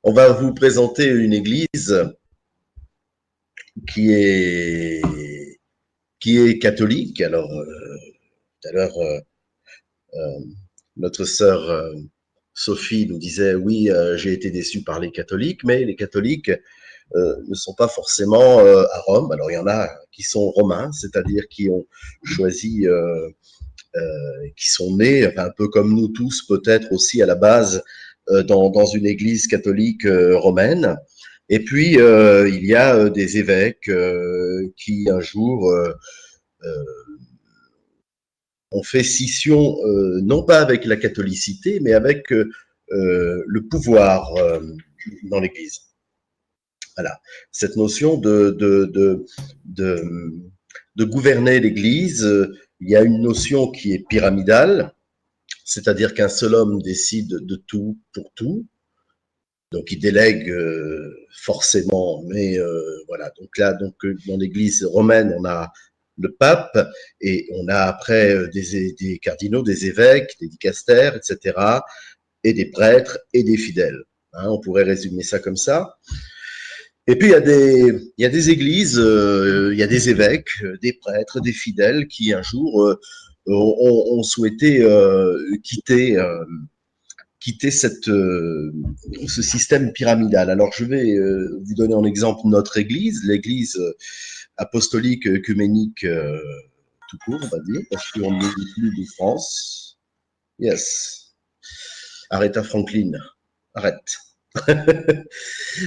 On va vous présenter une église qui est, qui est catholique. Alors, tout à l'heure, notre sœur Sophie nous disait, oui, j'ai été déçue par les catholiques, mais les catholiques ne sont pas forcément à Rome. Alors, il y en a qui sont romains, c'est-à-dire qui ont choisi, qui sont nés, enfin, un peu comme nous tous, peut-être aussi à la base, dans une église catholique romaine. Et puis, il y a des évêques qui, un jour, ont fait scission, non pas avec la catholicité, mais avec le pouvoir dans l'Église. Voilà. Cette notion de, de gouverner l'Église, il y a une notion qui est pyramidale, c'est-à-dire qu'un seul homme décide de tout pour tout. Donc, il délègue forcément, mais voilà. Donc là, dans l'Église romaine, on a le pape et on a après des cardinaux, des évêques, des dicastères, etc., et des prêtres et des fidèles. Hein, on pourrait résumer ça comme ça. Et puis il y a des églises, il y a des évêques, des prêtres, des fidèles qui un jour ont souhaité quitter ce système pyramidal. Alors, je vais vous donner en exemple notre Église, l'Église apostolique œcuménique tout court, on va dire, parce qu'on n'est plus de France. Yes. Arrête à Franklin. Arrête.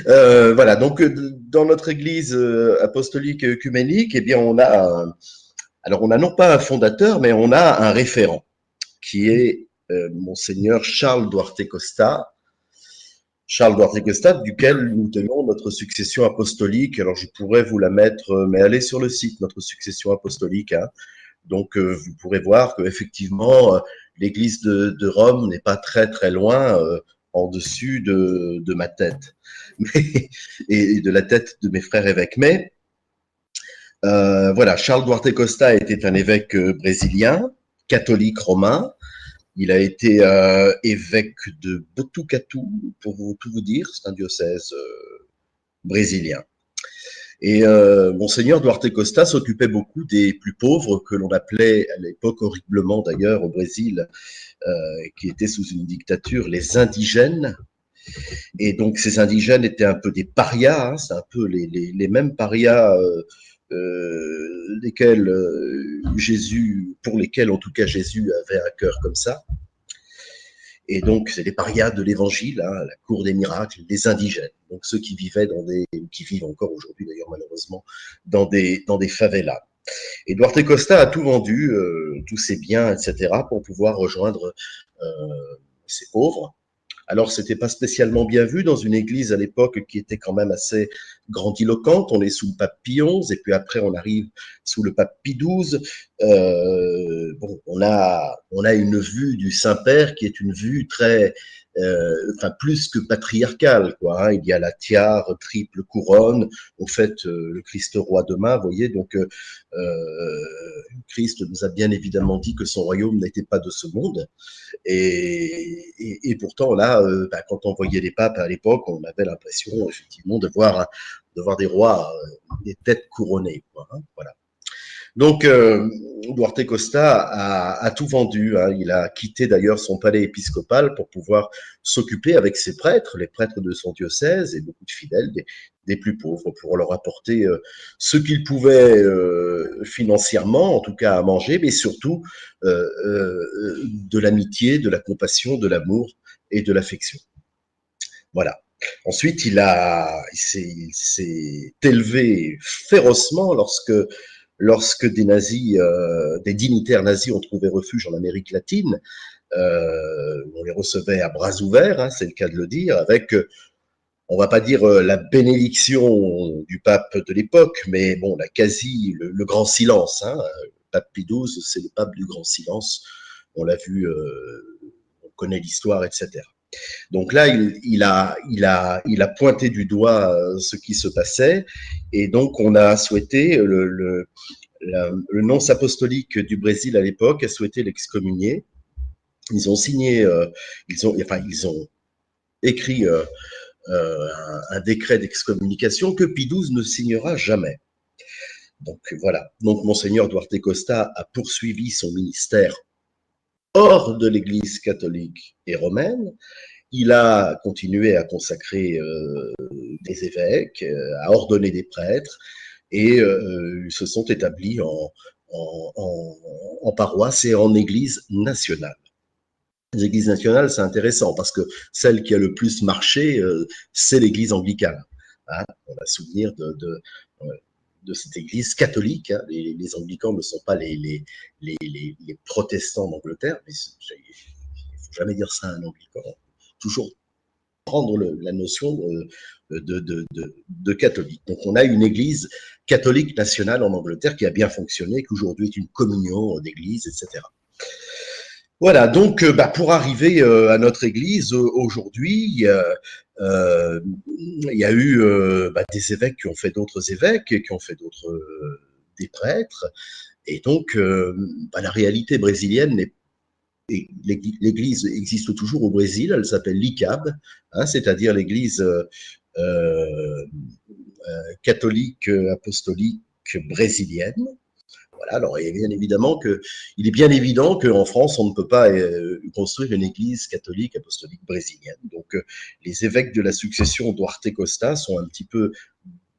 Voilà, donc dans notre Église apostolique œcuménique, eh bien, alors on a non pas un fondateur, mais on a un référent qui est Monseigneur Charles Duarte Costa. Charles Duarte Costa, duquel nous tenons notre succession apostolique. Alors, je pourrais vous la mettre, mais allez sur le site, notre succession apostolique. Hein. Donc, vous pourrez voir qu'effectivement, l'église de Rome n'est pas très, très loin en dessus de ma tête et de la tête de mes frères évêques. Mais, voilà, Charles Duarte Costa était un évêque brésilien, catholique romain. Il a été évêque de Botucatu, pour tout vous dire, c'est un diocèse brésilien. Et Monseigneur Duarte Costa s'occupait beaucoup des plus pauvres, que l'on appelait à l'époque horriblement d'ailleurs au Brésil, qui étaient sous une dictature, les indigènes. Et donc ces indigènes étaient un peu des parias, hein, c'est un peu les mêmes parias pour lesquels en tout cas Jésus avait un cœur comme ça. Et donc, c'est les parias de l'évangile, hein, la cour des miracles, les indigènes. Donc, ceux qui vivaient qui vivent encore aujourd'hui d'ailleurs malheureusement, dans des favelas. Et Duarte Costa a tout vendu, tous ses biens, etc., pour pouvoir rejoindre ces pauvres. Alors, c'était pas spécialement bien vu dans une église à l'époque qui était quand même assez grandiloquente. On est sous le pape Pie XI et puis après on arrive sous le pape Pie XII. Bon, on a une vue du Saint-Père qui est une vue très, enfin plus que patriarcale, quoi. Hein. Il y a la tiare, triple couronne. Au fait, le Christ roi demain, vous voyez. Donc, Christ nous a bien évidemment dit que son royaume n'était pas de ce monde. Et pourtant, là, quand on voyait les papes à l'époque, on avait l'impression, effectivement, de voir des rois, des têtes couronnées. Quoi, hein, voilà. Donc, Duarte Costa a tout vendu. Hein. Il a quitté d'ailleurs son palais épiscopal pour pouvoir s'occuper avec ses prêtres, les prêtres de son diocèse et beaucoup de fidèles, des plus pauvres, pour leur apporter ce qu'ils pouvaient financièrement, en tout cas à manger, mais surtout de l'amitié, de la compassion, de l'amour et de l'affection. Voilà. Ensuite, il s'est élevé férocement lorsque des nazis, des dignitaires nazis ont trouvé refuge en Amérique latine. On les recevait à bras ouverts, hein, c'est le cas de le dire, avec, on va pas dire la bénédiction du pape de l'époque, mais bon, le grand silence. Hein. Le pape Pie XII, c'est le pape du grand silence. On l'a vu, on connaît l'histoire, etc. Donc là, il a pointé du doigt ce qui se passait, et donc on a souhaité le nonce apostolique du Brésil à l'époque a souhaité l'excommunier. Ils ont signé, ils ont écrit un décret d'excommunication que Pie XII ne signera jamais. Donc voilà. Donc Monseigneur Duarte Costa a poursuivi son ministère hors de l'Église catholique et romaine. Il a continué à consacrer des évêques, à ordonner des prêtres, et ils se sont établis en paroisse et en église nationale. Les églises nationales, c'est intéressant parce que celle qui a le plus marché, c'est l'église anglicane. Hein, on a souvenir de cette église catholique. Hein. Les anglicans ne sont pas les protestants d'Angleterre, mais il ne faut jamais dire ça à un anglican. Toujours prendre la notion de catholique. Donc on a une église catholique nationale en Angleterre qui a bien fonctionné, qui aujourd'hui est une communion d'églises, etc. Voilà, donc pour arriver à notre église aujourd'hui, il y a eu des évêques qui ont fait d'autres évêques, qui ont fait d'autres des prêtres, et donc la réalité brésilienne n'est l'église existe toujours au Brésil, elle s'appelle l'ICAB, hein, c'est-à-dire l'église catholique apostolique brésilienne. Voilà, alors il est bien évident qu'en France, on ne peut pas construire une église catholique apostolique brésilienne. Donc les évêques de la succession Duarte Costa sont un petit peu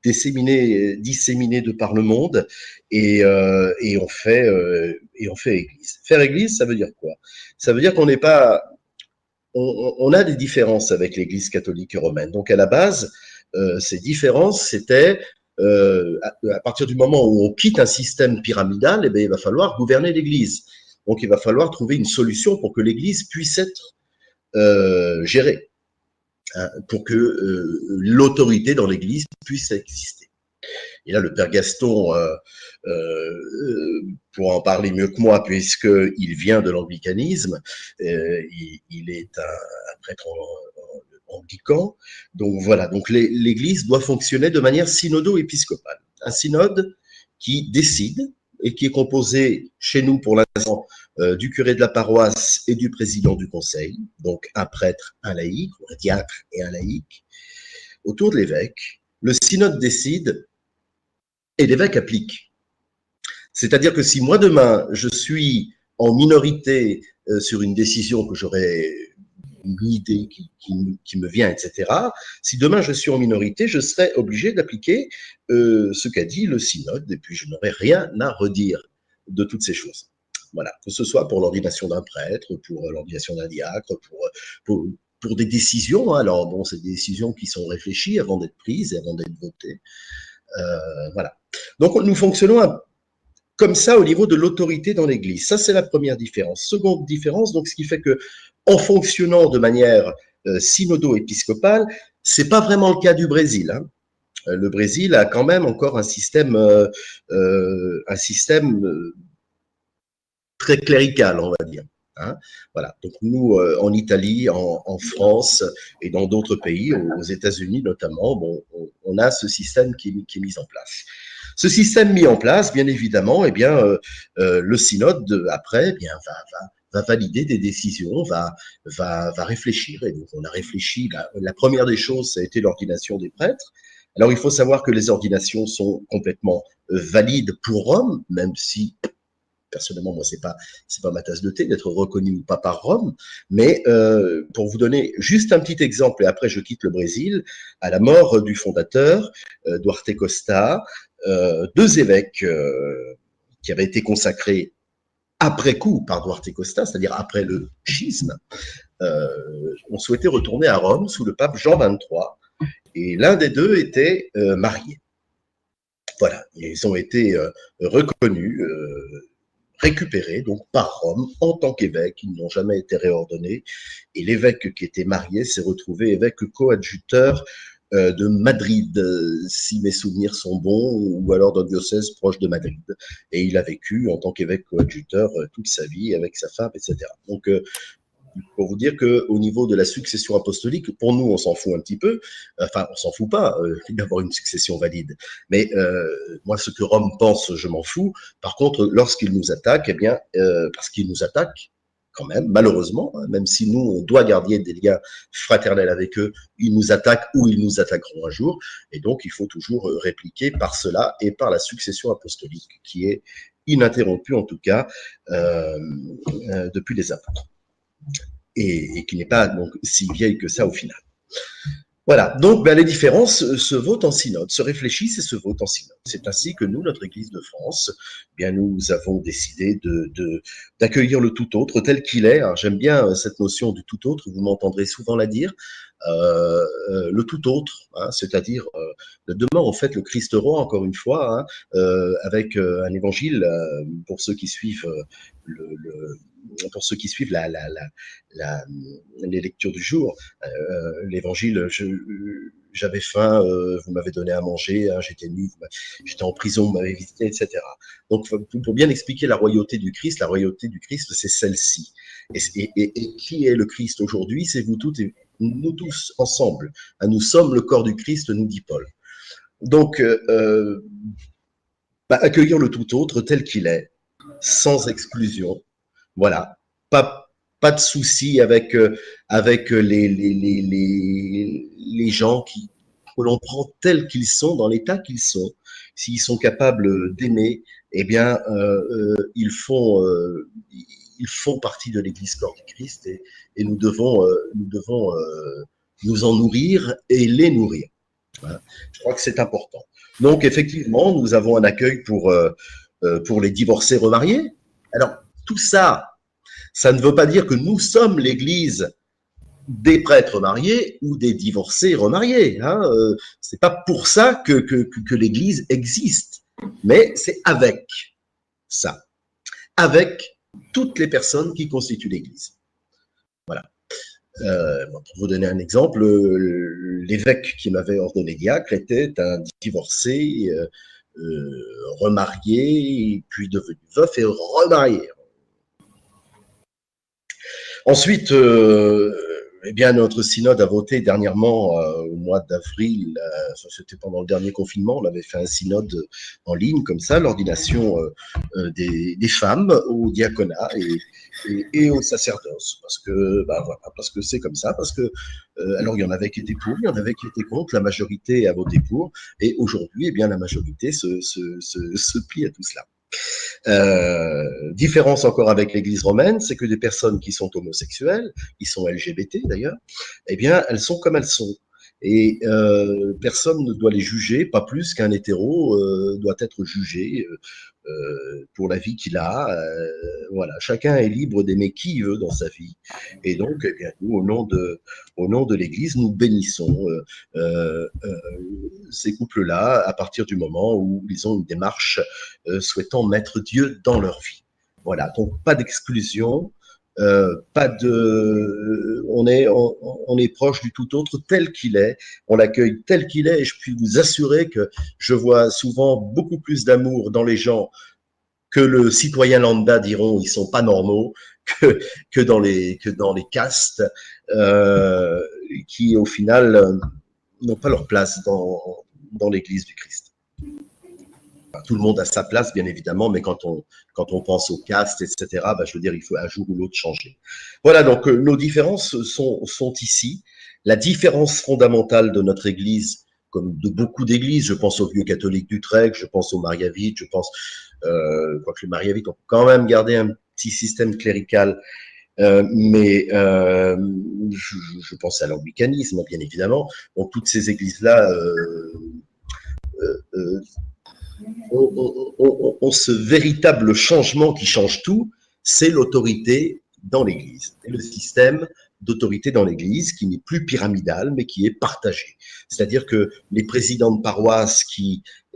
disséminés de par le monde et on fait église. Faire église, ça veut dire quoi? Ça veut dire qu'on n'est pas, on a des différences avec l'église catholique romaine. Donc à la base, ces différences, c'était à partir du moment où on quitte un système pyramidal, eh bien, il va falloir gouverner l'église. Donc il va falloir trouver une solution pour que l'église puisse être gérée. Hein, pour que l'autorité dans l'Église puisse exister. Et là, le père Gaston pourra en parler mieux que moi, puisqu'il vient de l'anglicanisme, il est un prêtre anglican. Donc voilà, donc l'Église doit fonctionner de manière synodo-épiscopale. Un synode qui décide et qui est composé chez nous pour l'instant du curé de la paroisse et du président du conseil, donc un prêtre, un laïc, un diacre et un laïc, autour de l'évêque. Le synode décide et l'évêque applique. C'est-à-dire que si moi demain je suis en minorité sur une décision que j'aurais une idée qui me vient, etc. Si demain je suis en minorité, je serai obligé d'appliquer ce qu'a dit le synode, et puis je n'aurai rien à redire de toutes ces choses. Voilà, que ce soit pour l'ordination d'un prêtre, pour l'ordination d'un diacre, pour des décisions. Hein. Alors bon, c'est des décisions qui sont réfléchies avant d'être prises et avant d'être votées. Voilà. Donc nous fonctionnons comme ça au niveau de l'autorité dans l'Église. Ça, c'est la première différence. Seconde différence, donc ce qui fait que en fonctionnant de manière synodo-épiscopale, c'est pas vraiment le cas du Brésil. Hein. Le Brésil a quand même encore un système très clérical, on va dire. Hein. Voilà. Donc nous, en Italie, en France et dans d'autres pays, aux États-Unis notamment, bon, on a ce système qui est mis en place. Ce système mis en place, bien évidemment, eh bien, le synode après, eh bien, va valider des décisions, va réfléchir. Et donc, on a réfléchi. La première des choses, ça a été l'ordination des prêtres. Alors, il faut savoir que les ordinations sont complètement valides pour Rome, même si personnellement, moi, c'est pas ma tasse de thé d'être reconnu ou pas par Rome, mais pour vous donner juste un petit exemple, et après je quitte le Brésil, à la mort du fondateur, Duarte Costa, deux évêques qui avaient été consacrés après coup par Duarte Costa, c'est-à-dire après le schisme, ont souhaité retourner à Rome sous le pape Jean XXIII, et l'un des deux était marié. Voilà, ils ont été reconnus, récupérés donc par Rome en tant qu'évêque, ils n'ont jamais été réordonnés, et l'évêque qui était marié s'est retrouvé évêque coadjuteur de Madrid, si mes souvenirs sont bons, ou alors d'un diocèse proche de Madrid, et il a vécu en tant qu'évêque coadjuteur toute sa vie avec sa femme, etc. Donc pour vous dire qu'au niveau de la succession apostolique, pour nous, on s'en fout un petit peu. Enfin, on s'en fout pas d'avoir une succession valide. Mais moi, ce que Rome pense, je m'en fous. Par contre, lorsqu'il nous attaque, eh bien, parce qu'il nous attaque quand même, malheureusement, hein, même si nous, on doit garder des liens fraternels avec eux, ils nous attaquent ou ils nous attaqueront un jour. Et donc, il faut toujours répliquer par cela et par la succession apostolique qui est ininterrompue, en tout cas, depuis les apôtres. Et qui n'est pas donc si vieille que ça au final. Voilà, donc les différences se votent en synode, se réfléchissent et se votent en synode. C'est ainsi que nous, notre Église de France, bien nous avons décidé d'accueillir le tout autre tel qu'il est. Alors j'aime bien cette notion du tout autre, vous m'entendrez souvent la dire. Le tout autre, hein, c'est-à-dire demain en fait le Christ roi encore une fois, hein, avec un évangile pour ceux qui suivent pour ceux qui suivent les lectures du jour, l'évangile, j'avais faim, vous m'avez donné à manger, hein, j'étais nu, j'étais en prison, vous m'avez visité, etc. Donc, pour bien expliquer la royauté du Christ, c'est celle-ci. Et qui est le Christ aujourd'hui? C'est vous toutes et nous tous ensemble. Nous sommes le corps du Christ, nous dit Paul. Donc, accueillir le tout autre tel qu'il est, sans exclusion. Voilà, pas de souci avec les gens que l'on prend tels qu'ils sont, dans l'état qu'ils sont. S'ils sont capables d'aimer, eh bien, ils font partie de l'Église corps du Christ et nous devons nous en nourrir et les nourrir. Voilà. Je crois que c'est important. Donc, effectivement, nous avons un accueil pour les divorcés remariés. Alors, tout ça, ça ne veut pas dire que nous sommes l'Église des prêtres mariés ou des divorcés remariés. Hein. C'est pas pour ça que l'Église existe, mais c'est avec ça, avec toutes les personnes qui constituent l'Église. Voilà. Pour vous donner un exemple, l'évêque qui m'avait ordonné diacre était un divorcé, remarié, puis devenu veuf et remarié. Ensuite, eh bien, notre synode a voté dernièrement, au mois d'avril, c'était pendant le dernier confinement, on avait fait un synode en ligne comme ça, l'ordination des femmes au diaconat et au sacerdoce, parce que voilà, parce que c'est comme ça, parce que alors il y en avait qui étaient pour, il y en avait qui étaient contre, la majorité a voté pour, et aujourd'hui, eh bien, la majorité se plie à tout cela. Différence encore avec l'Église romaine, c'est que des personnes qui sont homosexuelles, qui sont LGBT d'ailleurs, eh bien, elles sont comme elles sont. Et personne ne doit les juger, pas plus qu'un hétéro doit être jugé pour la vie qu'il a. Voilà, chacun est libre d'aimer qui il veut dans sa vie. Et donc, eh bien, nous, au nom de l'Église, nous bénissons ces couples-là à partir du moment où ils ont une démarche souhaitant mettre Dieu dans leur vie. Voilà, donc pas d'exclusion, pas de, on est proche du tout autre tel qu'il est, on l'accueille tel qu'il est, et je puis vous assurer que je vois souvent beaucoup plus d'amour dans les gens que le citoyen lambda diront ils sont pas normaux, que dans les castes qui au final n'ont pas leur place dans l'Église du Christ. Tout le monde a sa place, bien évidemment, mais quand on pense aux castes, etc., je veux dire, il faut un jour ou l'autre changer. Voilà, donc nos différences sont ici. La différence fondamentale de notre Église, comme de beaucoup d'églises, je pense aux vieux catholiques d'Utrecht, je pense aux Mariavites, je pense, quoique les Mariavites ont quand même gardé un petit système clérical, mais je pense à l'anglicanisme, bien évidemment. Donc toutes ces églises-là ce véritable changement qui change tout, c'est l'autorité dans l'Église. Et le système d'autorité dans l'Église qui n'est plus pyramidal, mais qui est partagé. C'est-à-dire que les présidents de paroisse,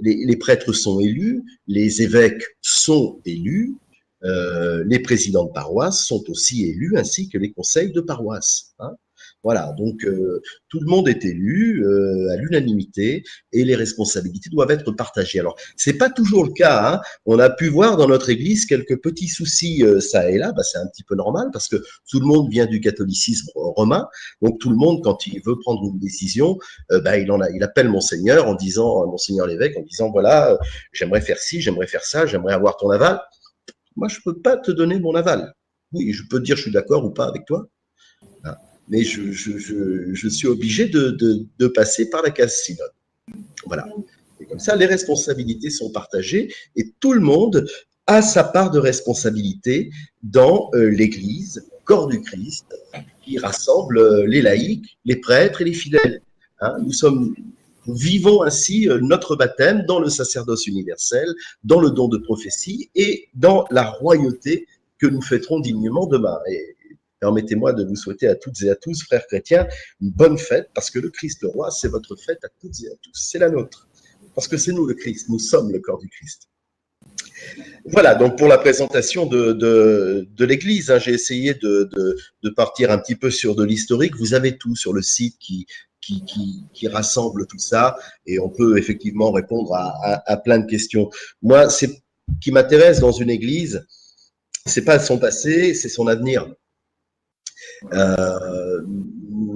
les prêtres sont élus, les évêques sont élus, les présidents de paroisse sont aussi élus, ainsi que les conseils de paroisse. Hein. Voilà, donc tout le monde est élu à l'unanimité et les responsabilités doivent être partagées. Alors, c'est pas toujours le cas. Hein. On a pu voir dans notre Église quelques petits soucis ça et là. C'est un petit peu normal parce que tout le monde vient du catholicisme romain. Donc tout le monde, quand il veut prendre une décision, il appelle Monseigneur en disant, Monseigneur l'évêque, en disant voilà, j'aimerais faire ci, j'aimerais faire ça, j'aimerais avoir ton aval. Moi, je peux pas te donner mon aval. Oui, je peux te dire je suis d'accord ou pas avec toi, hein, mais je suis obligé de passer par la case synode. Voilà. Et comme ça, les responsabilités sont partagées et tout le monde a sa part de responsabilité dans l'Église, corps du Christ, qui rassemble les laïcs, les prêtres et les fidèles. Hein, nous vivons ainsi notre baptême dans le sacerdoce universel, dans le don de prophétie et dans la royauté que nous fêterons dignement demain. Et permettez-moi de vous souhaiter à toutes et à tous, frères chrétiens, une bonne fête, parce que le Christ le roi, c'est votre fête à toutes et à tous. C'est la nôtre, parce que c'est nous le Christ, nous sommes le corps du Christ. Voilà, donc pour la présentation de l'Église, hein, j'ai essayé de partir un petit peu sur de l'historique. Vous avez tout sur le site qui rassemble tout ça, et on peut effectivement répondre à plein de questions. Moi, ce qui m'intéresse dans une Église, c'est pas son passé, c'est son avenir.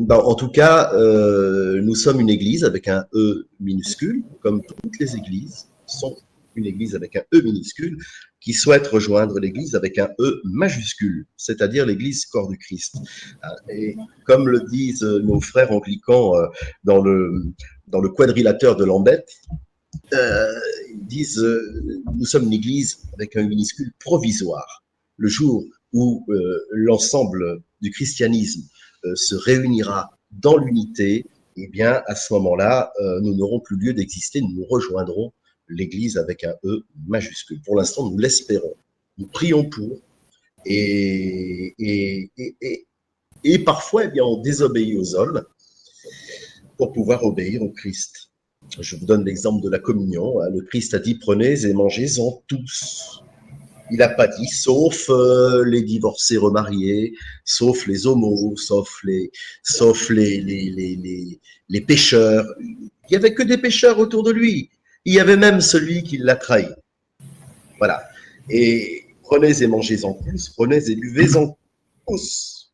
En tout cas, nous sommes une église avec un E minuscule, comme toutes les églises sont une église avec un E minuscule, qui souhaite rejoindre l'église avec un E majuscule, c'est-à-dire l'église corps du Christ. Et comme le disent nos frères anglicans dans le quadrilatère de Lambeth, ils disent nous sommes une église avec un E minuscule provisoire. Le jour où l'ensemble du christianisme se réunira dans l'unité, eh bien, à ce moment-là, nous n'aurons plus lieu d'exister, nous rejoindrons l'Église avec un E majuscule. Pour l'instant, nous l'espérons. Nous prions pour, et parfois, eh bien, on désobéit aux hommes pour pouvoir obéir au Christ. Je vous donne l'exemple de la communion. Le Christ a dit « Prenez et mangez-en tous ». Il n'a pas dit sauf les divorcés remariés, sauf les homos, sauf les pécheurs. Il n'y avait que des pécheurs autour de lui. Il y avait même celui qui l'a trahi. Voilà. Et prenez et mangez-en tous, prenez et buvez-en tous.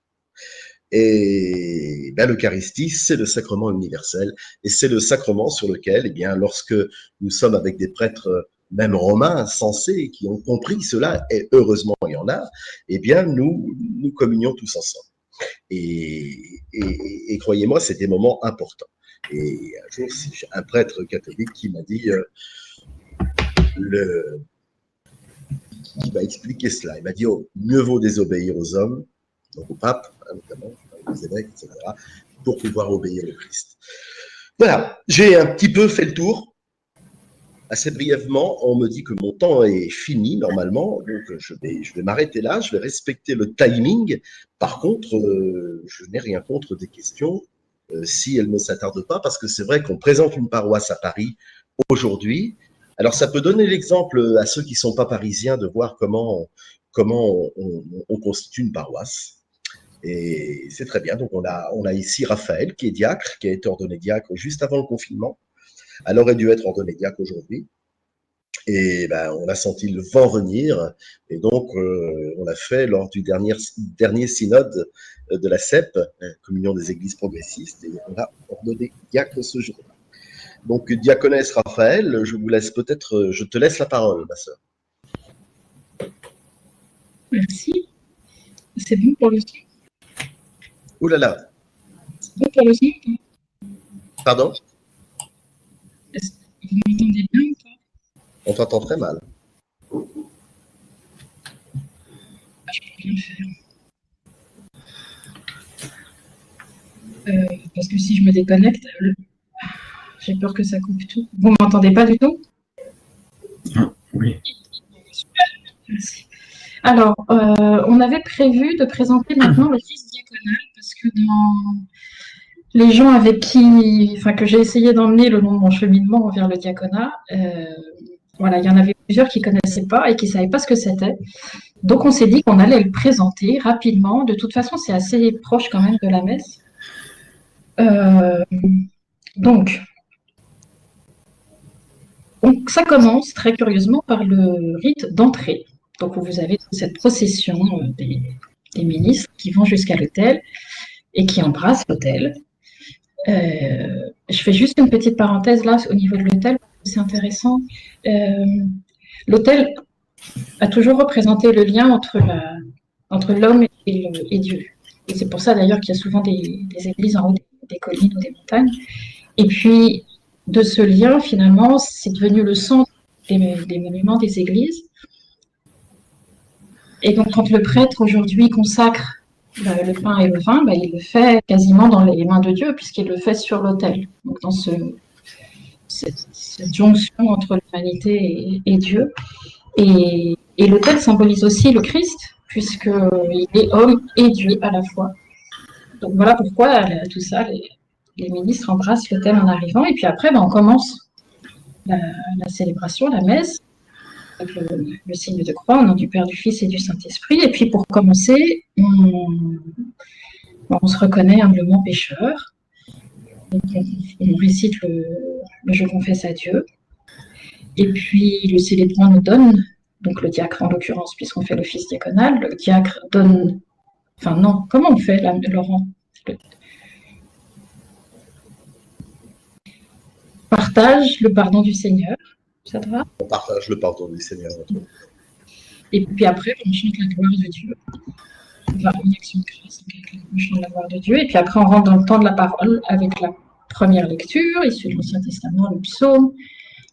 Et ben, l'Eucharistie, c'est le sacrement universel, et c'est le sacrement sur lequel, eh bien, lorsque nous sommes avec des prêtres même romains, sensés, qui ont compris cela, et heureusement il y en a, eh bien nous communions tous ensemble. Et croyez-moi, c'est des moments importants. Et un jour, j'ai un prêtre catholique qui m'a dit, qui m'a expliqué cela. Il m'a dit, oh, mieux vaut désobéir aux hommes, donc au pape, notamment, aux évêques, etc., pour pouvoir obéir au Christ. Voilà, j'ai un petit peu fait le tour. Assez brièvement, on me dit que mon temps est fini normalement, donc je vais m'arrêter là, je vais respecter le timing. Par contre, je n'ai rien contre des questions si elles ne s'attardent pas, parce que c'est vrai qu'on présente une paroisse à Paris aujourd'hui. Alors ça peut donner l'exemple à ceux qui ne sont pas parisiens de voir comment on constitue une paroisse. Et c'est très bien. Donc on a ici Raphaël qui est diacre, qui a été ordonné diacre juste avant le confinement. Elle aurait dû être ordonnée diacre aujourd'hui. Et ben, on a senti le vent venir. Et donc, on l'a fait lors du dernier synode de la CEP, Communion des Églises Progressistes. Et on a ordonné diacre ce jour-là. Donc, diaconesse Raphaël, je te laisse la parole, ma sœur. Merci. C'est bon pour le son? Ouh là là. C'est bon pour le son? Pardon? Vous m'entendez bien ou pas? On t'entend très mal. Je peux rien faire. Parce que si je me déconnecte, j'ai peur que ça coupe tout. Vous m'entendez pas du tout? Oui. Super, merci. Alors, on avait prévu de présenter maintenant le fils diaconal, parce que dans les gens avec qui, que j'ai essayé d'emmener le long de mon cheminement vers le diaconat, voilà, il y en avait plusieurs qui ne connaissaient pas et qui ne savaient pas ce que c'était. Donc, on s'est dit qu'on allait le présenter rapidement. De toute façon, c'est assez proche quand même de la messe. Donc, ça commence très curieusement par le rite d'entrée. Donc, vous avez cette procession des ministres qui vont jusqu'à l'autel et qui embrassent l'autel. Je fais juste une petite parenthèse là au niveau de l'autel, c'est intéressant. L'autel a toujours représenté le lien entre entre l'homme et Dieu. Et c'est pour ça d'ailleurs qu'il y a souvent des églises en haut des collines ou des montagnes. Et puis, de ce lien, finalement, c'est devenu le centre des monuments des églises. Et donc, quand le prêtre aujourd'hui consacre le pain et le vin, il le fait quasiment dans les mains de Dieu, puisqu'il le fait sur l'autel. Donc, dans cette jonction entre l'humanité et Dieu. Et l'autel symbolise aussi le Christ, puisqu'il est homme et Dieu à la fois. Donc voilà pourquoi tout ça, les ministres embrassent l'autel en arrivant. Et puis après, on commence la célébration, la messe, avec le signe de croix au nom du Père, du Fils et du Saint-Esprit. Et puis pour commencer, on se reconnaît humblement pécheur. Donc on récite le Je confesse à Dieu. Et puis le célébrant nous donne, donc le diacre en l'occurrence, puisqu'on fait l'office diaconal, le diacre donne. Enfin non, comment on fait là, Laurent? Partage le pardon du Seigneur. Ça te va? On partage le pardon du Seigneur. Et puis après, on chante la gloire de Dieu. Enfin, une action de grâce, on chante la gloire de Dieu. Et puis après, on rentre dans le temps de la parole avec la première lecture, issue de l'Ancien Testament, le psaume,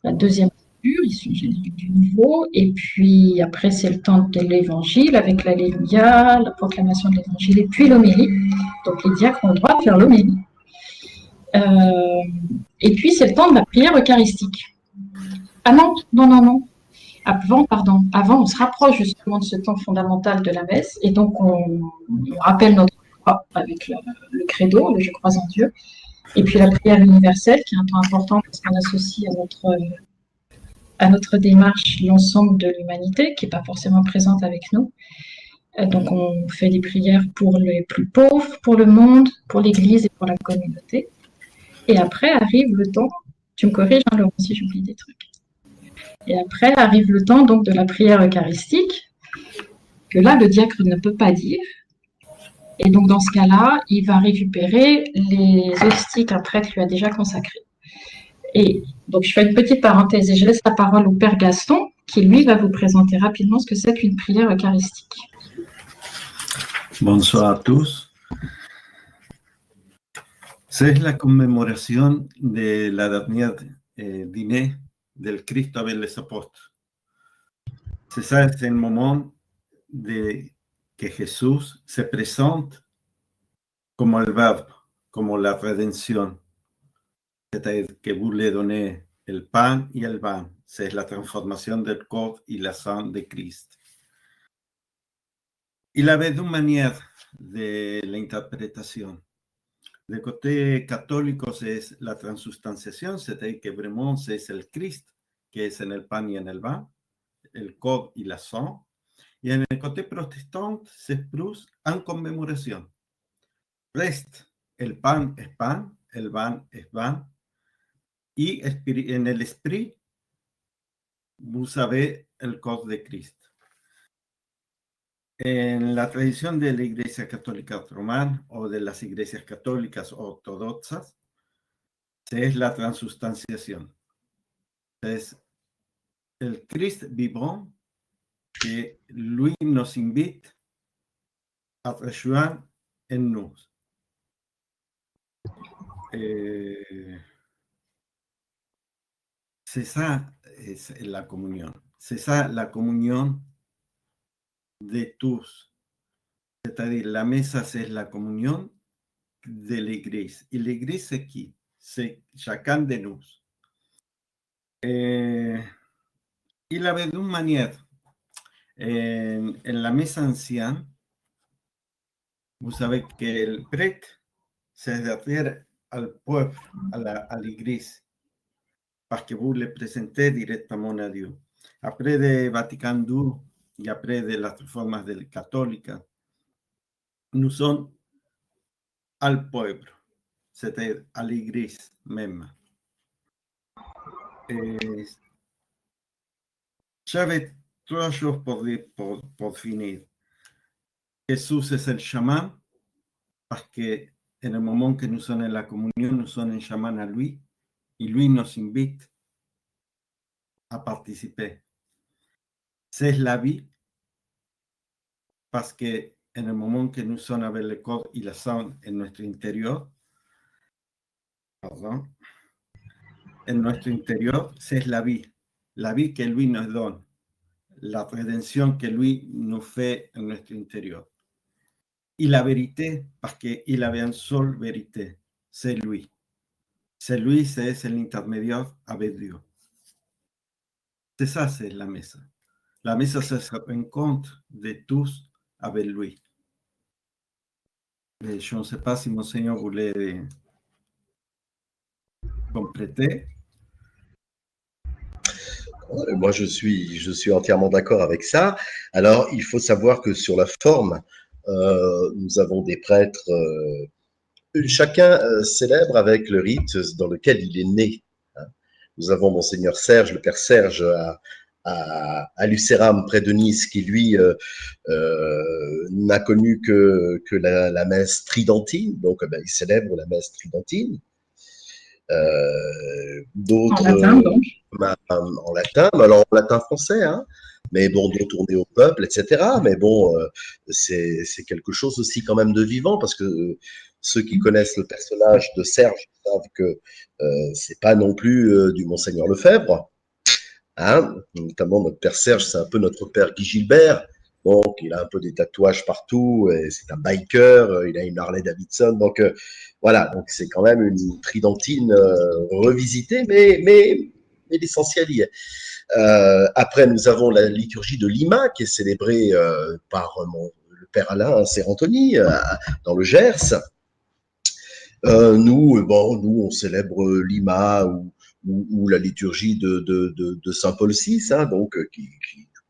la deuxième lecture, issue générique du Nouveau. Et puis après, c'est le temps de l'Évangile avec l'Alléluia, la proclamation de l'Évangile, et puis l'homélie. Donc les diacres ont le droit de faire l'homélie. Et puis, c'est le temps de la prière eucharistique. Ah non. Avant, on se rapproche justement de ce temps fondamental de la messe, et donc on rappelle notre foi avec le credo, le Je crois en Dieu, et puis la prière universelle, qui est un temps important parce qu'on associe à notre démarche l'ensemble de l'humanité, qui n'est pas forcément présente avec nous. Donc on fait des prières pour les plus pauvres, pour le monde, pour l'Église et pour la communauté. Et après arrive le temps, tu me corriges, hein, Laurent, si j'oublie des trucs. Et après arrive le temps donc de la prière eucharistique, que là, le diacre ne peut pas dire. Et donc, dans ce cas-là, il va récupérer les hosties qu'un prêtre lui a déjà consacrées. Et donc, je fais une petite parenthèse et je laisse la parole au Père Gaston, qui lui va vous présenter rapidement ce que c'est qu'une prière eucharistique. Bonsoir a tous. C'est la conmemoración de la dernière dîner del Cristo avec les apôtres. C'est ça, c'est un moment que Jesús se présente como el verbe, como la rédemption. C'est-à-dire que vous lui donnez le pain et le vin. C'est la transformation del corps et la sang de Christ. Il avait deux manières de l'interprétation. Du côté catholique, c'est la transubstanciation, c'est-à-dire que vraiment c'est le Christ qui est en el pan et en el vin, le corps et la sang. Et en el côté protestant, c'est plus en commémoration. Reste, el pan es pan, el vin es vin, y en el esprit, vous avez el corps de Christ. En la tradición de la Iglesia Católica Romana o de las iglesias católicas ortodoxas, es la transubstanciación. Es el Christ vivant que lui nos invite a rejoindre en nous. C'est ça, es la comunión. C'est ça, la comunión de tous. C'est-à-dire, la mesa es la comunión de la iglesia. Y la iglesia aquí, c'est chacun de nous. Il avait deux manières. En la mesa anciana, vous savez que el prêtre se refiere al pueblo, a la iglesia, para que vous le présentez directement à Dieu. Après de Vatican II y après de las reformas católicas, nous sommes al pueblo, c'est-à-dire à l'église même. J'avais trois choses pour finir. Jesús es el chamán, parce que en el moment que nous sommes en la communion, nous sommes en chamán à lui, et lui nous invite à participer. C'est la vie, parce que en el momento que nous sommes avec le corps y la sang en nuestro interior, pardon, en nuestro interior, c'est la vie que lui nos donne, la rédemption que lui nous fait en nuestro interior. Y la vérité, parce qu'il avait une seule vérité, c'est lui. C'est lui, c'est l'intermédiaire avec Dieu. C'est ça, c'est la mesa. La mesa, c'est ce rencontre de tous avec lui. Et je ne sais pas si Monseigneur voulait compléter. Moi, je suis entièrement d'accord avec ça. Alors, il faut savoir que sur la forme, nous avons des prêtres, chacun célèbre avec le rite dans lequel il est né. Nous avons Monseigneur Serge, le Père Serge, à Lucéram, près de Nice, qui lui n'a connu que la messe tridentine, donc il célèbre la messe tridentine. D'autres En latin, donc. En latin, alors en latin français, hein, mais bon, d'autres tournés au peuple, etc. Mais bon, c'est quelque chose aussi quand même de vivant, parce que ceux qui connaissent le personnage de Serge savent que c'est pas non plus du Monseigneur Lefebvre, hein, notamment notre Père Serge, c'est un peu notre Père Guy Gilbert. Donc, il a un peu des tatouages partout, et c'est un biker, il a une Harley Davidson, donc voilà, donc c'est quand même une tridentine revisitée, mais l'essentiel y est. Après, nous avons la liturgie de Lima, qui est célébrée par le Père Alain Serrantoni, dans le Gers. Nous, on célèbre Lima ou la liturgie de Saint Paul VI, hein, donc qui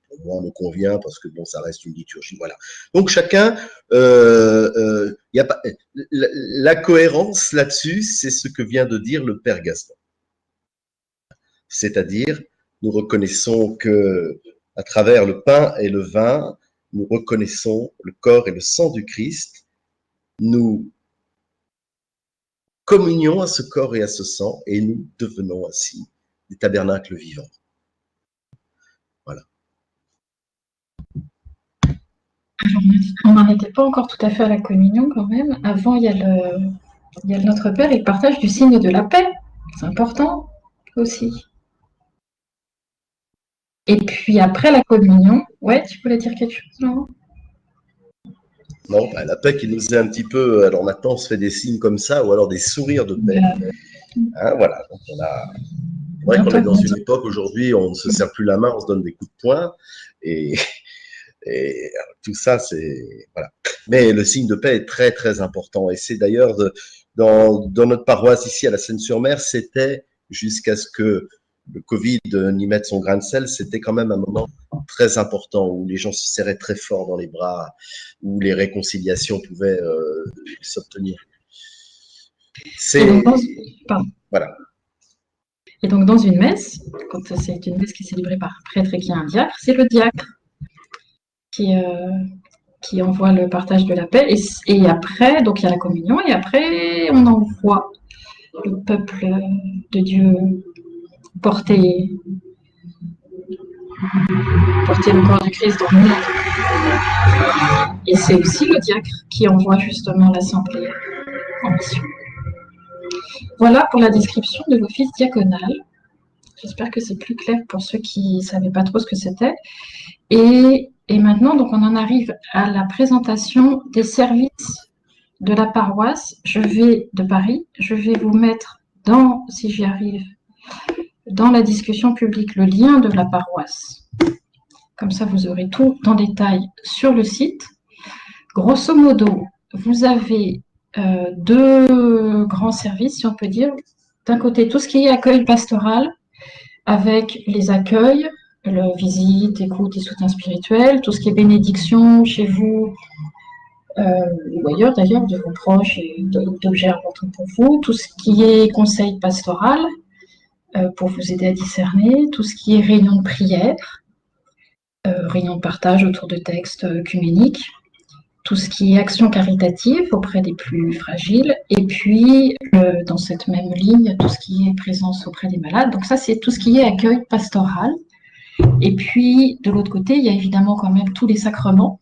pour moi me convient parce que bon, ça reste une liturgie, voilà. Donc chacun, y a pas, la cohérence là-dessus, c'est ce que vient de dire le Père Gaston. C'est-à-dire, nous reconnaissons que à travers le pain et le vin, nous reconnaissons le corps et le sang du Christ. Nous communions à ce corps et à ce sang, et nous devenons ainsi des tabernacles vivants. Voilà. Alors, on n'en était pas encore tout à fait à la communion quand même. Avant, il y a le Notre Père et le partage du signe de la paix. C'est important aussi. Et puis après la communion, ouais, tu voulais dire quelque chose, non? Non, la paix qui nous est un petit peu. Alors maintenant, on se fait des signes comme ça, ou alors des sourires de paix. Hein, voilà. Donc on a. C'est vrai qu'on est dans une époque aujourd'hui, on ne se serre plus la main, on se donne des coups de poing, et tout ça, c'est voilà. Mais le signe de paix est très très important, et c'est d'ailleurs dans notre paroisse ici à la Seine-sur-Mer, c'était jusqu'à ce que le Covid n'y mette son grain de sel, c'était quand même un moment très important où les gens se serraient très fort dans les bras, où les réconciliations pouvaient s'obtenir. Voilà. Et donc dans une messe, quand c'est une messe qui est célébrée par un prêtre et qui a un diacre, c'est le diacre qui envoie le partage de la paix. Et après, donc il y a la communion, et après on envoie le peuple de Dieu porter le corps du Christ dans le monde. Et c'est aussi le diacre qui envoie justement l'assemblée en mission. Voilà pour la description de l'office diaconal. J'espère que c'est plus clair pour ceux qui ne savaient pas trop ce que c'était. Et maintenant, donc, on en arrive à la présentation des services de la paroisse. De Paris. Je vais vous mettre si j'y arrive, dans la discussion publique, le lien de la paroisse. Comme ça, vous aurez tout en détail sur le site. Grosso modo, vous avez deux grands services, si on peut dire. D'un côté, tout ce qui est accueil pastoral, avec les accueils, visite, écoute et soutien spirituel, tout ce qui est bénédiction chez vous, ou ailleurs d'ailleurs, de vos proches et d'objets importants pour vous, tout ce qui est conseil pastoral, pour vous aider à discerner, tout ce qui est réunion de prière, réunion de partage autour de textes œcuméniques, tout ce qui est action caritative auprès des plus fragiles, et puis dans cette même ligne, tout ce qui est présence auprès des malades. Donc ça, c'est tout ce qui est accueil pastoral. Et puis, de l'autre côté, il y a évidemment quand même tous les sacrements,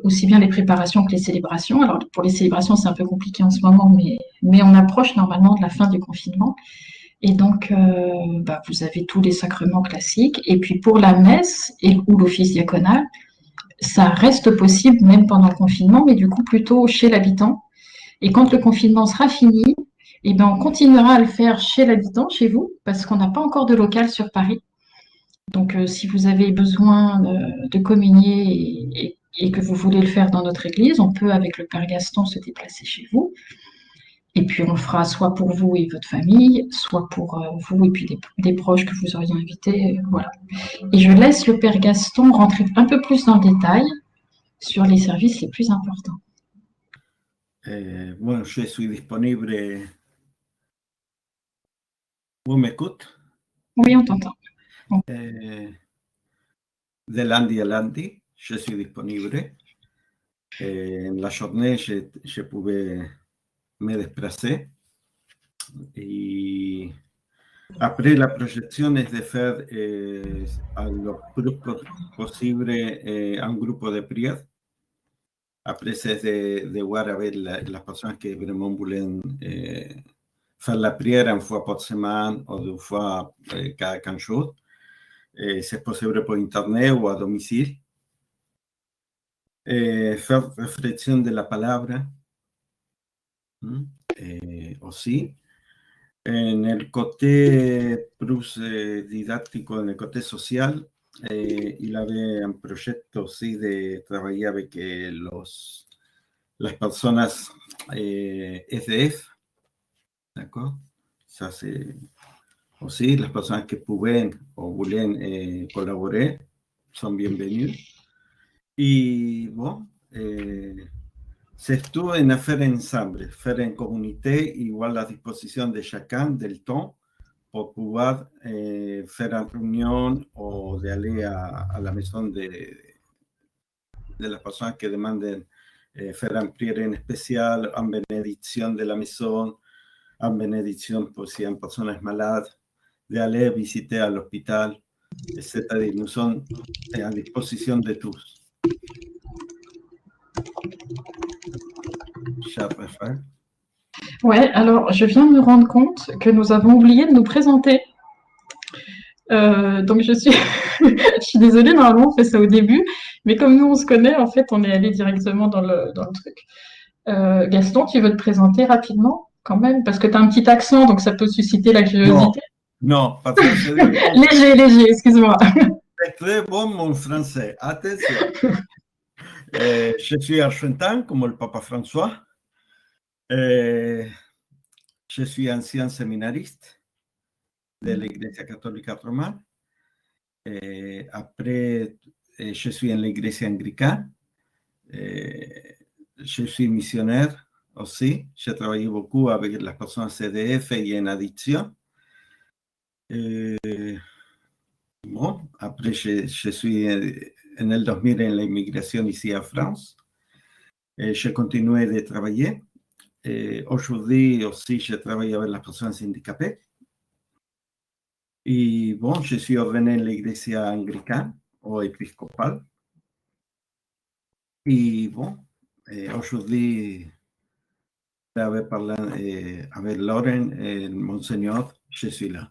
aussi bien les préparations que les célébrations. Alors pour les célébrations, c'est un peu compliqué en ce moment, mais on approche normalement de la fin du confinement. Et donc, vous avez tous les sacrements classiques. Et puis pour la messe ou l'office diaconal, ça reste possible même pendant le confinement, mais du coup plutôt chez l'habitant. Et quand le confinement sera fini, eh ben, on continuera à le faire chez l'habitant, chez vous, parce qu'on n'a pas encore de local sur Paris. Donc, si vous avez besoin de communier et que vous voulez le faire dans notre église, on peut, avec le Père Gaston, se déplacer chez vous. Et puis, on le fera soit pour vous et votre famille, soit pour vous et puis des proches que vous auriez invités. Voilà. Et je laisse le Père Gaston rentrer un peu plus dans le détail sur les services les plus importants. Bueno, je suis disponible. Vous m'écoutez? Oui, on t'entend. De lundi à lundi, je suis disponible. En la journée, je pouvais me déplacer. Et après, la projection est de faire à lo plus possible un groupe de prière. Après, c'est de voir avec las personas que vraiment voulaient faire la prière une fois par semaine ou deux fois cada 15 jours. C'est possible por internet ou à domicile. Faire réflexion de la palabra aussi. En el côté plus didáctico, en el côté social, il avait un proyecto aussi de trabajar avec las personas SDF, d'accord? Ça c'est aussi las personas que pouvaient ou voulaient collaborer sont bienvenues. Et bon, c'est tout une affaire ensemble, faire une communauté, igual à disposition de chacun del temps pour pouvoir faire une réunion ou d'aller à la maison de las personas que demandent faire une prière en spécial, une bénédiction de la maison, une bénédiction pour si une personne est malade, d'aller visiter à l'hôpital, etc. Nous sommes à disposition de tous. Ouais, alors je viens de me rendre compte que nous avons oublié de nous présenter. Donc je suis désolée, normalement on fait ça au début, mais comme nous on se connaît, en fait on est allé directement dans le truc. Gaston, tu veux te présenter rapidement quand même, parce que tu as un petit accent, donc ça peut susciter la curiosité. Non, parce que c'est léger, excuse-moi. C'est très bon mon français, attention. Je suis argentin, comme le Papa François. Je suis ancien séminariste de l'Iglesia Católica Romana. Après, je suis en l'Iglesia anglicane. Je suis missionnaire aussi. J'ai travaillé beaucoup avec les personnes CDF et en addiction. Bon, après, je suis en el 2000 en l'immigration ici en France. Je continué de travailler. Aujourd'hui aussi, je travaille avec les personnes handicapées. Et bon, je suis ordonné en l'Iglesia anglicane ou épiscopale. Et bon, aujourd'hui, avec parlé avec Lauren et Monseigneur, je suis là.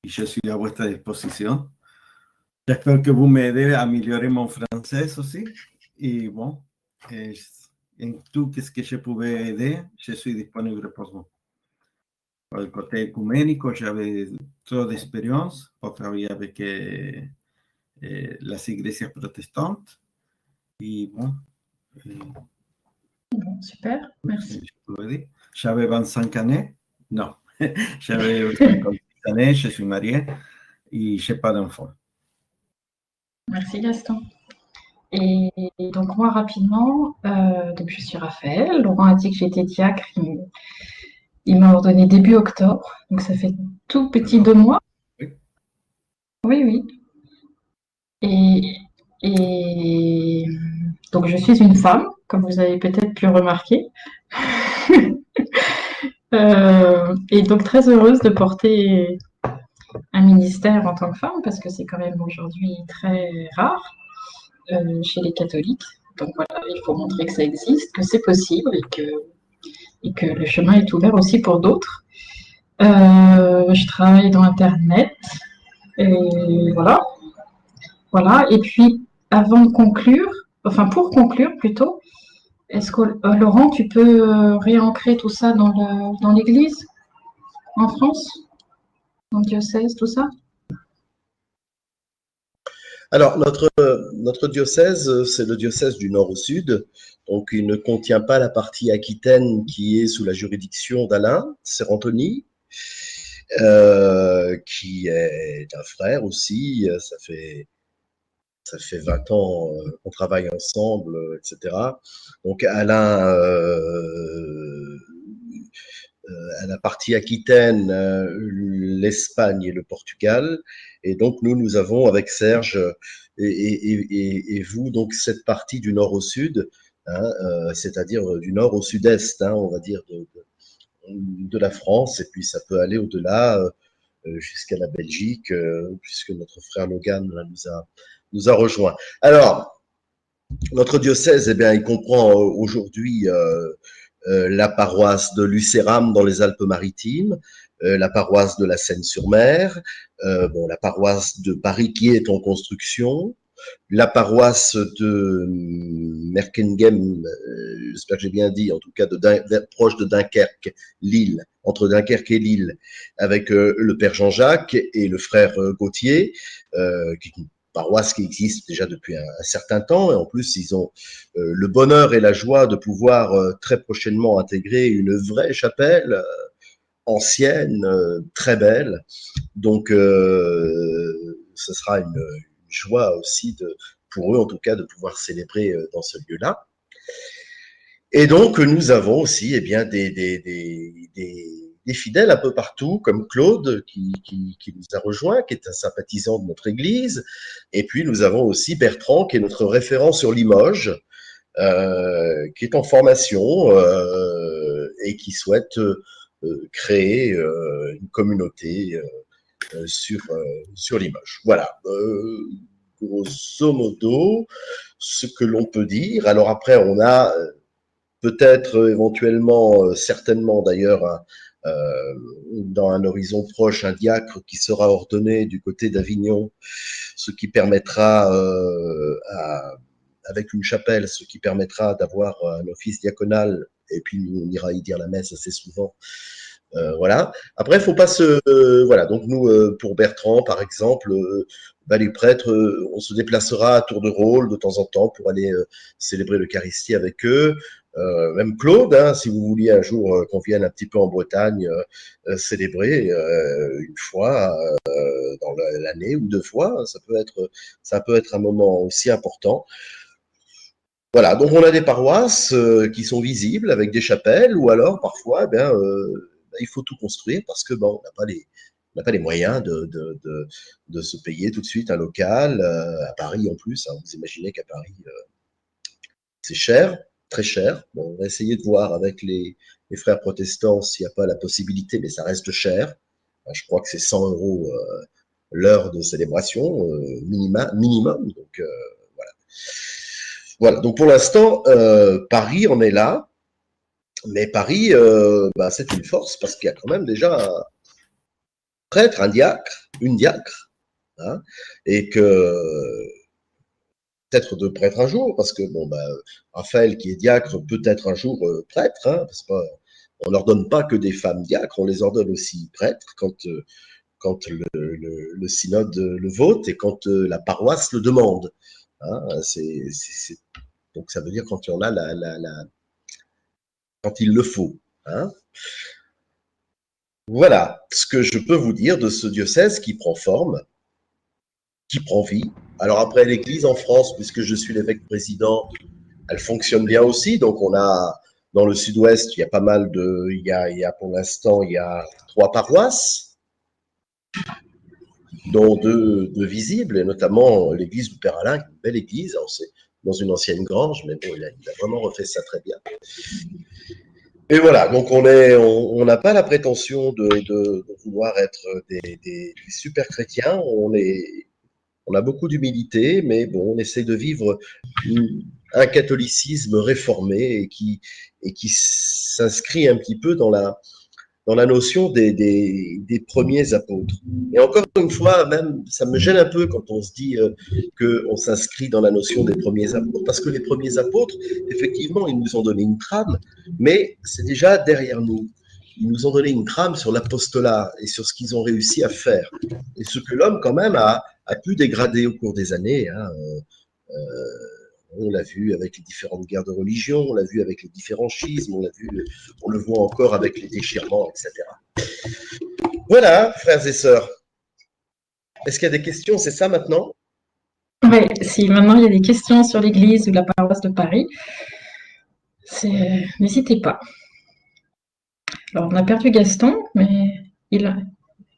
Et je suis à votre disposition. J'espère que vous m'aidez à améliorer mon français aussi. Et bon, en tout ce que je pouvais aider, je suis disponible pour vous. Pour le côté écuménico, j'avais trop d'expérience pour travailler avec las iglesias protestantes. Et bon. Bon, super, merci. J'avais 25 années. Non, j'avais 50 années, je suis marié et je n'ai pas d'enfant. Merci Gaston. Et donc moi rapidement, donc je suis Raphaël. Laurent a dit que j'étais diacre. Il m'a ordonné début octobre, donc ça fait tout petit 2 mois. Oui. Et donc je suis une femme, comme vous avez peut-être pu remarquer. Et donc très heureuse de porter un ministère en tant que femme, parce que c'est quand même aujourd'hui très rare. chez les catholiques. Donc voilà, il faut montrer que ça existe, que c'est possible et que le chemin est ouvert aussi pour d'autres. Je travaille dans Internet et voilà. Voilà. Et puis, avant de conclure, enfin pour conclure plutôt, est-ce que Laurent, tu peux réancrer tout ça dans l'Église en France, dans le diocèse, tout ça? Alors, notre diocèse, c'est le diocèse du nord au sud, donc il ne contient pas la partie aquitaine qui est sous la juridiction d'Alain Serrantoni, qui est un frère aussi. Ça fait 20 ans qu'on travaille ensemble, etc. Donc Alain à la partie aquitaine, l'Espagne et le Portugal. Et donc, nous avons avec Serge et vous, donc, cette partie du nord au sud, hein, c'est-à-dire du nord au sud-est, hein, on va dire, de la France. Et puis, ça peut aller au-delà jusqu'à la Belgique, puisque notre frère Logan là, nous a rejoints. Alors, notre diocèse, eh bien, il comprend aujourd'hui la paroisse de Lucéram dans les Alpes-Maritimes, la paroisse de la Seine-sur-Mer, bon, la paroisse de Paris qui est en construction, la paroisse de Merkengem, j'espère que j'ai bien dit, en tout cas proche de Dunkerque, Lille, entre Dunkerque et Lille, avec le père Jean-Jacques et le frère Gauthier, qui paroisse qui existe déjà depuis un certain temps, et en plus ils ont le bonheur et la joie de pouvoir très prochainement intégrer une vraie chapelle ancienne, très belle. Donc ce sera une joie aussi pour eux en tout cas de pouvoir célébrer dans ce lieu-là. Et donc nous avons aussi eh bien des fidèles un peu partout, comme Claude qui nous a rejoint, qui est un sympathisant de notre église. Et puis nous avons aussi Bertrand, qui est notre référent sur Limoges, qui est en formation et qui souhaite créer une communauté sur Limoges. Voilà, grosso modo, ce que l'on peut dire. Alors après, on a peut-être éventuellement, certainement d'ailleurs, dans un horizon proche, un diacre qui sera ordonné du côté d'Avignon, ce qui permettra, avec une chapelle, ce qui permettra d'avoir un office diaconal, et puis on ira y dire la messe assez souvent. Voilà. Après, il faut pas voilà. Donc nous, pour Bertrand, par exemple, les prêtres, on se déplacera à tour de rôle de temps en temps pour aller célébrer l'Eucharistie avec eux. Même Claude, hein, si vous vouliez un jour qu'on vienne un petit peu en Bretagne célébrer une fois dans l'année ou deux fois, ça peut être un moment aussi important. Voilà, donc on a des paroisses qui sont visibles avec des chapelles, ou alors parfois, il faut tout construire parce que bon, on n'a pas les moyens de se payer tout de suite un local à Paris en plus. Hein, vous imaginez qu'à Paris c'est cher, très cher. Bon, on va essayer de voir avec les frères protestants s'il n'y a pas la possibilité, mais ça reste cher. Je crois que c'est 100 € l'heure de célébration minimum. Donc voilà. Voilà, donc pour l'instant, Paris en est là, mais Paris, c'est une force parce qu'il y a quand même déjà un prêtre, un diacre, une diacre, hein, et que peut-être deux prêtres un jour, parce que bon, Raphaël qui est diacre peut être un jour prêtre, hein, parce que on leur donne pas que des femmes diacres, on les ordonne aussi prêtres quand le synode le vote et quand la paroisse le demande. Hein, donc ça veut dire quand il y en a quand il le faut. Hein. Voilà ce que je peux vous dire de ce diocèse qui prend forme, qui prend vie. Alors après, l'Église en France, puisque je suis l'évêque président, elle fonctionne bien aussi. Donc on a dans le sud-ouest, il y a pas mal il y a pour l'instant, il y a 3 paroisses, dont deux visibles, et notamment l'église du Père Alain, une belle église. Alors c'est dans une ancienne grange, mais bon, il a vraiment refait ça très bien. Et voilà, donc on n'a pas la prétention de vouloir être des super chrétiens, on est on a beaucoup d'humilité, mais bon, on essaie de vivre un catholicisme réformé et qui s'inscrit un petit peu dans la notion des premiers apôtres. Et encore une fois, même, ça me gêne un peu quand on se dit qu'on s'inscrit dans la notion des premiers apôtres, parce que les premiers apôtres, effectivement, ils nous ont donné une trame, mais c'est déjà derrière nous. Ils nous ont donné une trame sur l'apostolat et sur ce qu'ils ont réussi à faire. Et ce que l'homme, quand même, a pu dégrader au cours des années. Hein. On l'a vu avec les différentes guerres de religion, on l'a vu avec les différents schismes, on le voit encore avec les déchirements, etc. Voilà, frères et sœurs. Est-ce qu'il y a des questions? C'est ça maintenant? Oui, si maintenant il y a des questions sur l'Église ou la paroisse de Paris, n'hésitez pas. Alors, on a perdu Gaston, mais il a...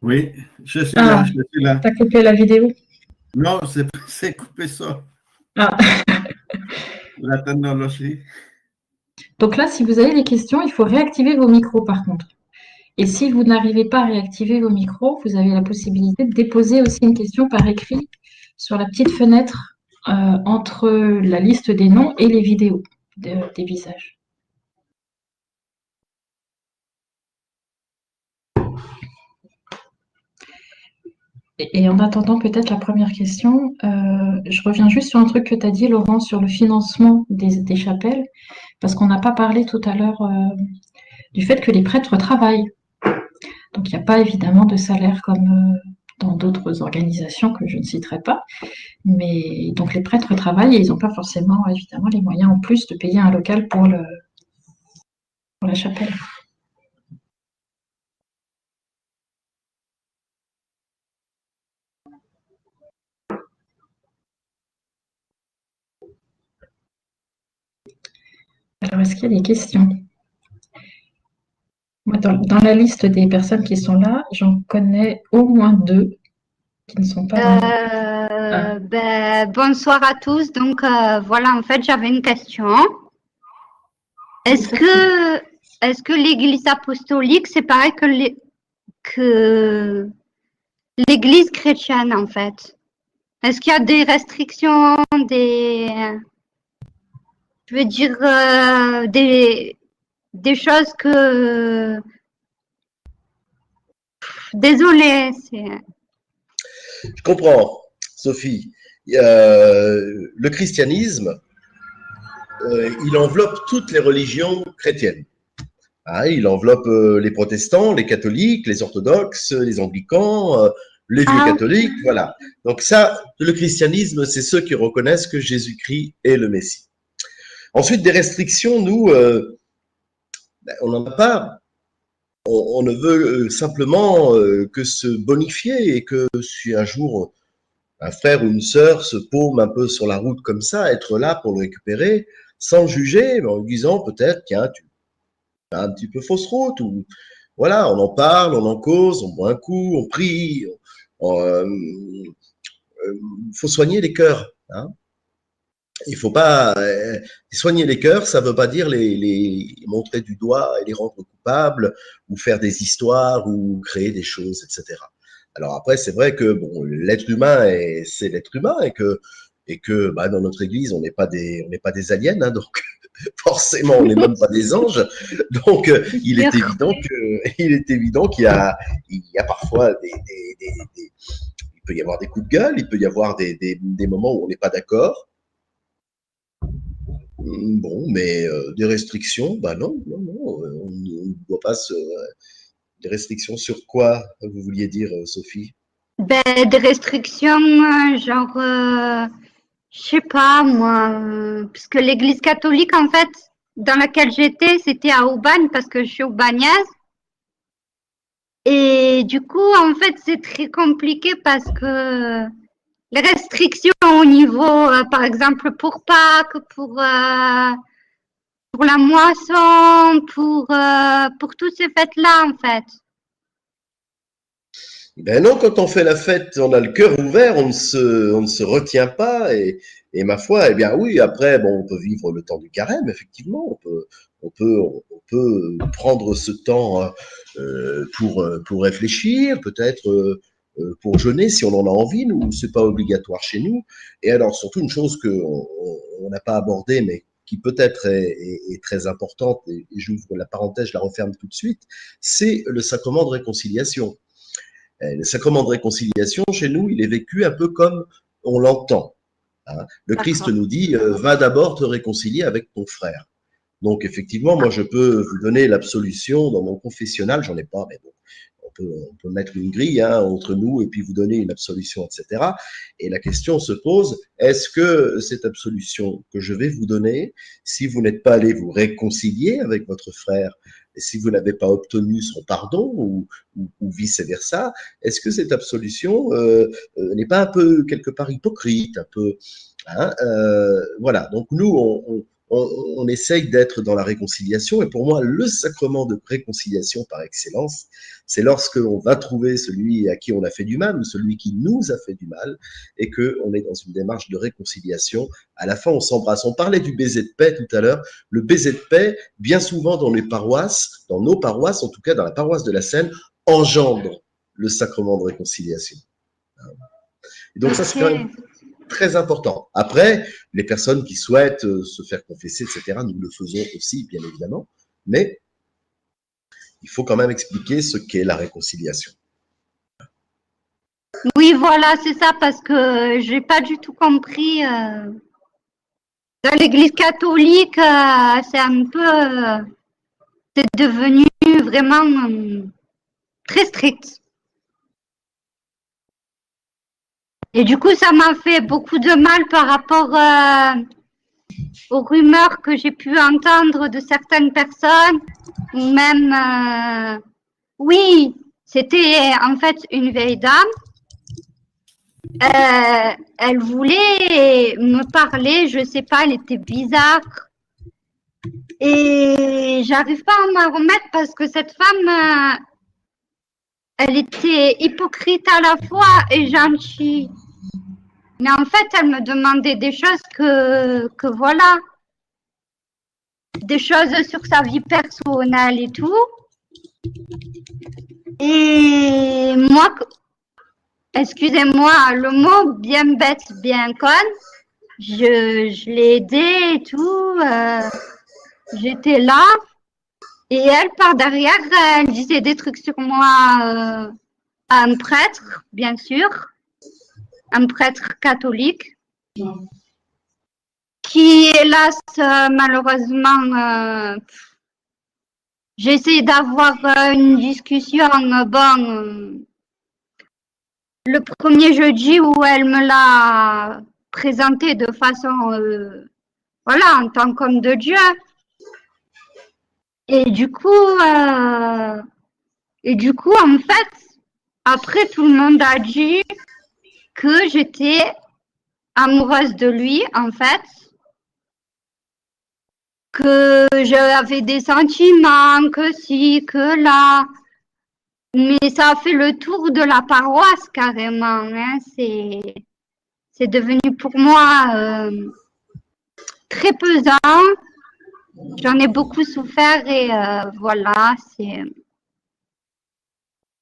Oui, je suis là, je suis là. Tu as coupé la vidéo? Non, c'est coupé ça. Ah. La technologie. Donc là, si vous avez des questions, il faut réactiver vos micros par contre. Et si vous n'arrivez pas à réactiver vos micros, vous avez la possibilité de déposer aussi une question par écrit sur la petite fenêtre entre la liste des noms et les vidéos des visages. Et en attendant peut-être la première question, je reviens juste sur un truc que tu as dit, Laurent, sur le financement des chapelles, parce qu'on n'a pas parlé tout à l'heure du fait que les prêtres travaillent. Donc il n'y a pas évidemment de salaire comme dans d'autres organisations que je ne citerai pas, mais donc les prêtres travaillent et ils n'ont pas forcément évidemment les moyens en plus de payer un local pour la chapelle. Alors, est-ce qu'il y a des questions? Moi, dans la liste des personnes qui sont là, j'en connais au moins 2 qui ne sont pas bonsoir à tous. Donc, voilà, en fait, j'avais une question. Est-ce que l'Église apostolique, c'est pareil que l'Église chrétienne, en fait? Est-ce qu'il y a des restrictions, je veux dire, des choses que... Désolée, Je comprends, Sophie. Le christianisme, il enveloppe toutes les religions chrétiennes. Hein, il enveloppe les protestants, les catholiques, les orthodoxes, les anglicans, les vieux catholiques, voilà. Donc ça, le christianisme, c'est ceux qui reconnaissent que Jésus-Christ est le Messie. Ensuite, des restrictions, nous, on n'en a pas. On ne veut simplement que se bonifier et que si un jour un frère ou une sœur se paume un peu sur la route comme ça, être là pour le récupérer sans juger, mais en lui disant peut-être, tiens, tu as un petit peu fausse route, ou voilà, on en parle, on en cause, on boit un coup, on prie. Il faut soigner les cœurs. Hein. Il ne faut pas soigner les cœurs, ça ne veut pas dire les montrer du doigt et les rendre coupables, ou faire des histoires, ou créer des choses, etc. Alors après, c'est vrai que bon, l'être humain, c'est l'être humain, et que bah, dans notre Église, on n'est pas des aliens, hein, donc forcément, on n'est même pas des anges. Donc, il est évident qu'il y a parfois il peut y avoir des coups de gueule, il peut y avoir des moments où on n'est pas d'accord. Bon, mais des restrictions, bah non, on ne doit pas des restrictions sur quoi, vous vouliez dire, Sophie? Des restrictions, genre, je sais pas, moi, parce que l'Église catholique, en fait, dans laquelle j'étais, c'était à Aubagne, parce que je suis aubagnaise. Et du coup, en fait, c'est très compliqué parce que les restrictions au niveau, par exemple, pour Pâques, pour la moisson, pour toutes ces fêtes-là, en fait. Ben non, quand on fait la fête, on a le cœur ouvert, on ne se retient pas, et ma foi, eh bien oui, après, bon, on peut vivre le temps du carême, effectivement, on peut prendre ce temps pour réfléchir, peut-être pour jeûner si on en a envie. Nous, c'est pas obligatoire chez nous. Et alors, surtout une chose qu'on n'a pas abordée, mais qui peut-être est très importante, et j'ouvre la parenthèse, je la referme tout de suite, c'est le sacrement de réconciliation. Le sacrement de réconciliation, chez nous, il est vécu un peu comme on l'entend. Hein. Le Christ nous dit, va d'abord te réconcilier avec ton frère. Donc, effectivement, moi, je peux vous donner l'absolution dans mon confessionnal, j'en ai pas, mais bon, on peut mettre une grille entre nous et puis vous donner une absolution, etc. Et la question se pose, est-ce que cette absolution que je vais vous donner, si vous n'êtes pas allé vous réconcilier avec votre frère, et si vous n'avez pas obtenu son pardon ou vice-versa, est-ce que cette absolution n'est pas un peu quelque part hypocrite, un peu voilà, donc nous, on essaye d'être dans la réconciliation, et pour moi, le sacrement de réconciliation par excellence, c'est lorsque on va trouver celui à qui on a fait du mal, ou celui qui nous a fait du mal, et qu'on est dans une démarche de réconciliation. À la fin, on s'embrasse. On parlait du baiser de paix tout à l'heure. Le baiser de paix, bien souvent dans les paroisses, dans nos paroisses, en tout cas dans la paroisse de la Seine, engendre le sacrement de réconciliation. Et donc ça, c'est quand même très important. Après, les personnes qui souhaitent se faire confesser, etc., nous le faisons aussi, bien évidemment, mais il faut quand même expliquer ce qu'est la réconciliation. Oui, voilà, c'est ça, parce que j'ai pas du tout compris. Dans l'Église catholique, c'est un peu, c'est devenu vraiment très strict. Et du coup, ça m'a fait beaucoup de mal par rapport aux rumeurs que j'ai pu entendre de certaines personnes, ou même, oui, c'était en fait une vieille dame. Elle voulait me parler, je sais pas, elle était bizarre. Et j'arrive pas à m'en remettre parce que cette femme, elle était hypocrite à la fois et gentille. Mais en fait, elle me demandait des choses que voilà, des choses sur sa vie personnelle et tout. Et moi, excusez-moi, le mot bien bête, bien conne, je l'ai aidée et tout. J'étais là. Et elle, par derrière, elle disait des trucs sur moi à un prêtre, bien sûr. Un prêtre catholique qui, hélas, malheureusement, j'ai essayé d'avoir une discussion, bon, le premier jeudi où elle me l'a présenté de façon, voilà, en tant qu'homme de Dieu. Et du coup, en fait, après, tout le monde a dit que j'étais amoureuse de lui, en fait, que j'avais des sentiments, que si, que là. Mais ça a fait le tour de la paroisse carrément. Hein. C'est devenu pour moi très pesant. J'en ai beaucoup souffert et voilà, c'est...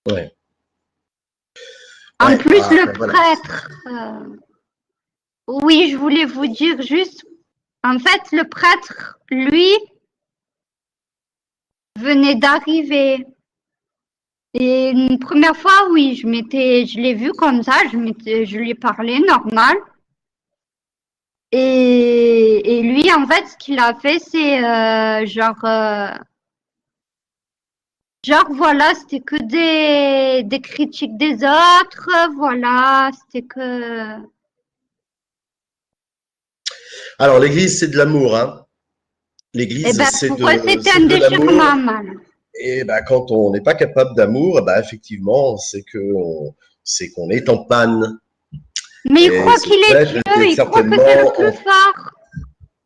Ouais. En plus, le prêtre... oui, je voulais vous dire juste... En fait, le prêtre, lui, venait d'arriver. Et une première fois, oui, je l'ai vu comme ça, je lui ai parlé normal. Et lui, en fait, ce qu'il a fait, c'est genre, voilà, c'était que des critiques des autres, voilà, c'était que... Alors, l'Église, c'est de l'amour, hein. L'Église, c'est de l'amour. C'était un déchirement mal. Et ben, quand on n'est pas capable d'amour, ben, effectivement, c'est qu'on est en panne. Mais il croit qu'il est Dieu, il croit que c'est le plus fort.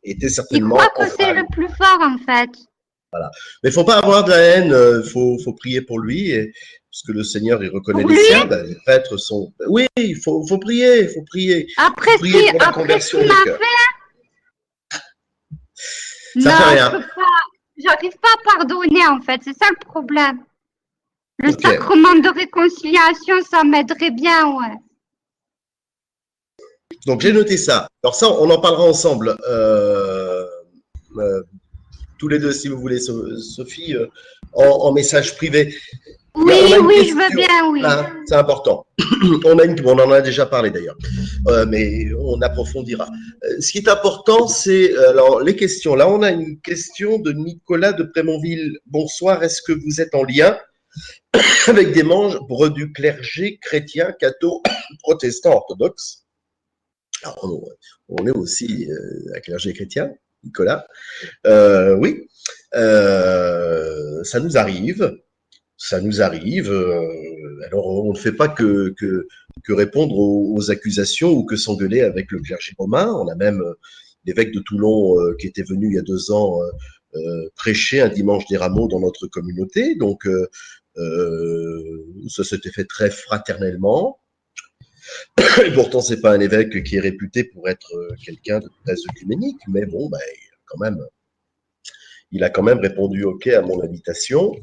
Il croit que c'est le plus fort, en fait. Voilà. Mais il ne faut pas avoir de la haine, faut prier pour lui, parce que le Seigneur, il reconnaît les siens, ben, les prêtres sont... Oui, il faut prier, il faut prier. Après, prier pour la conversion des cœurs. Ça non, fait rien. J'arrive pas à pardonner, en fait, c'est ça le problème. Le sacrement de réconciliation, ça m'aiderait bien, ouais. Donc, j'ai noté ça. Alors ça, on en parlera ensemble. Tous les deux, si vous voulez, Sophie, en message privé. Oui, oui, je veux bien, oui. C'est important. On en a déjà parlé d'ailleurs, mais on approfondira. Ce qui est important, c'est alors les questions. Là, on a une question de Nicolas de Prémonville. Bonsoir, est-ce que vous êtes en lien avec des membres du clergé chrétien, catho, protestant, orthodoxe? Alors, on est aussi un clergé chrétien, Nicolas. Oui, ça nous arrive. Ça nous arrive. Alors, on ne fait pas que répondre aux accusations ou que s'engueuler avec le clergé romain. On a même l'évêque de Toulon qui était venu il y a 2 ans prêcher un dimanche des Rameaux dans notre communauté. Donc, ça s'était fait très fraternellement. Et pourtant, c'est pas un évêque qui est réputé pour être quelqu'un de très œcuménique, mais bon, ben, il a quand même répondu OK à mon invitation.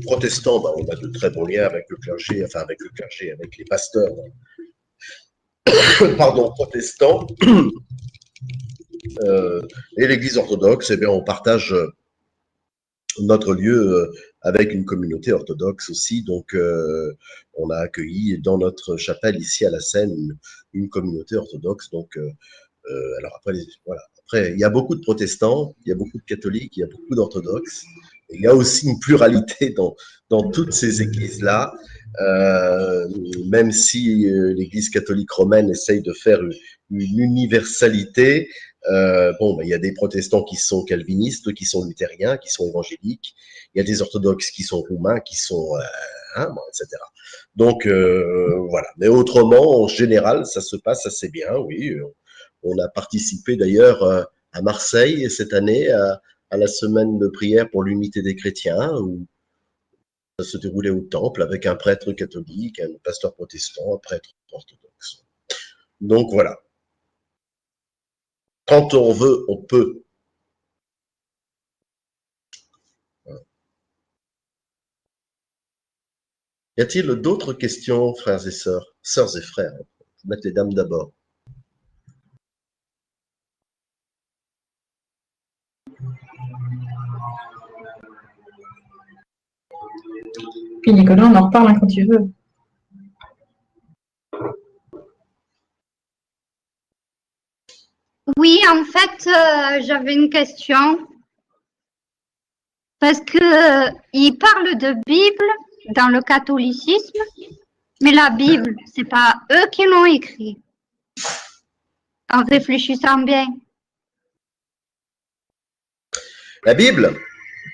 Protestant, ben, on a de très bons liens avec le clergé, enfin avec le clergé, avec les pasteurs, pardon, protestants. Et l'Église orthodoxe, eh bien, on partage notre lieu avec une communauté orthodoxe aussi. Donc, on a accueilli dans notre chapelle ici à la Seine une communauté orthodoxe. Donc, alors après, voilà. Après, il y a beaucoup de protestants, il y a beaucoup de catholiques, il y a beaucoup d'orthodoxes. Il y a aussi une pluralité dans toutes ces églises-là, même si l'Église catholique romaine essaye de faire une universalité. Bon, ben, il y a des protestants qui sont calvinistes, qui sont luthériens, qui sont évangéliques. Il y a des orthodoxes qui sont roumains, qui sont, bon, etc. Donc voilà. Mais autrement, en général, ça se passe assez bien. Oui, on a participé d'ailleurs à Marseille cette année à la semaine de prière pour l'unité des chrétiens, où ça se déroulait au temple avec un prêtre catholique, un pasteur protestant, un prêtre orthodoxe. Donc voilà. Quand on veut, on peut. Y a-t-il d'autres questions, frères et sœurs, sœurs et frères? Je vais mettre les dames d'abord. Puis Nicolas, on en reparle quand tu veux. Oui, en fait, j'avais une question. Parce que il parle de Bible dans le catholicisme, mais la Bible, c'est pas eux qui l'ont écrit. En réfléchissant bien. La Bible?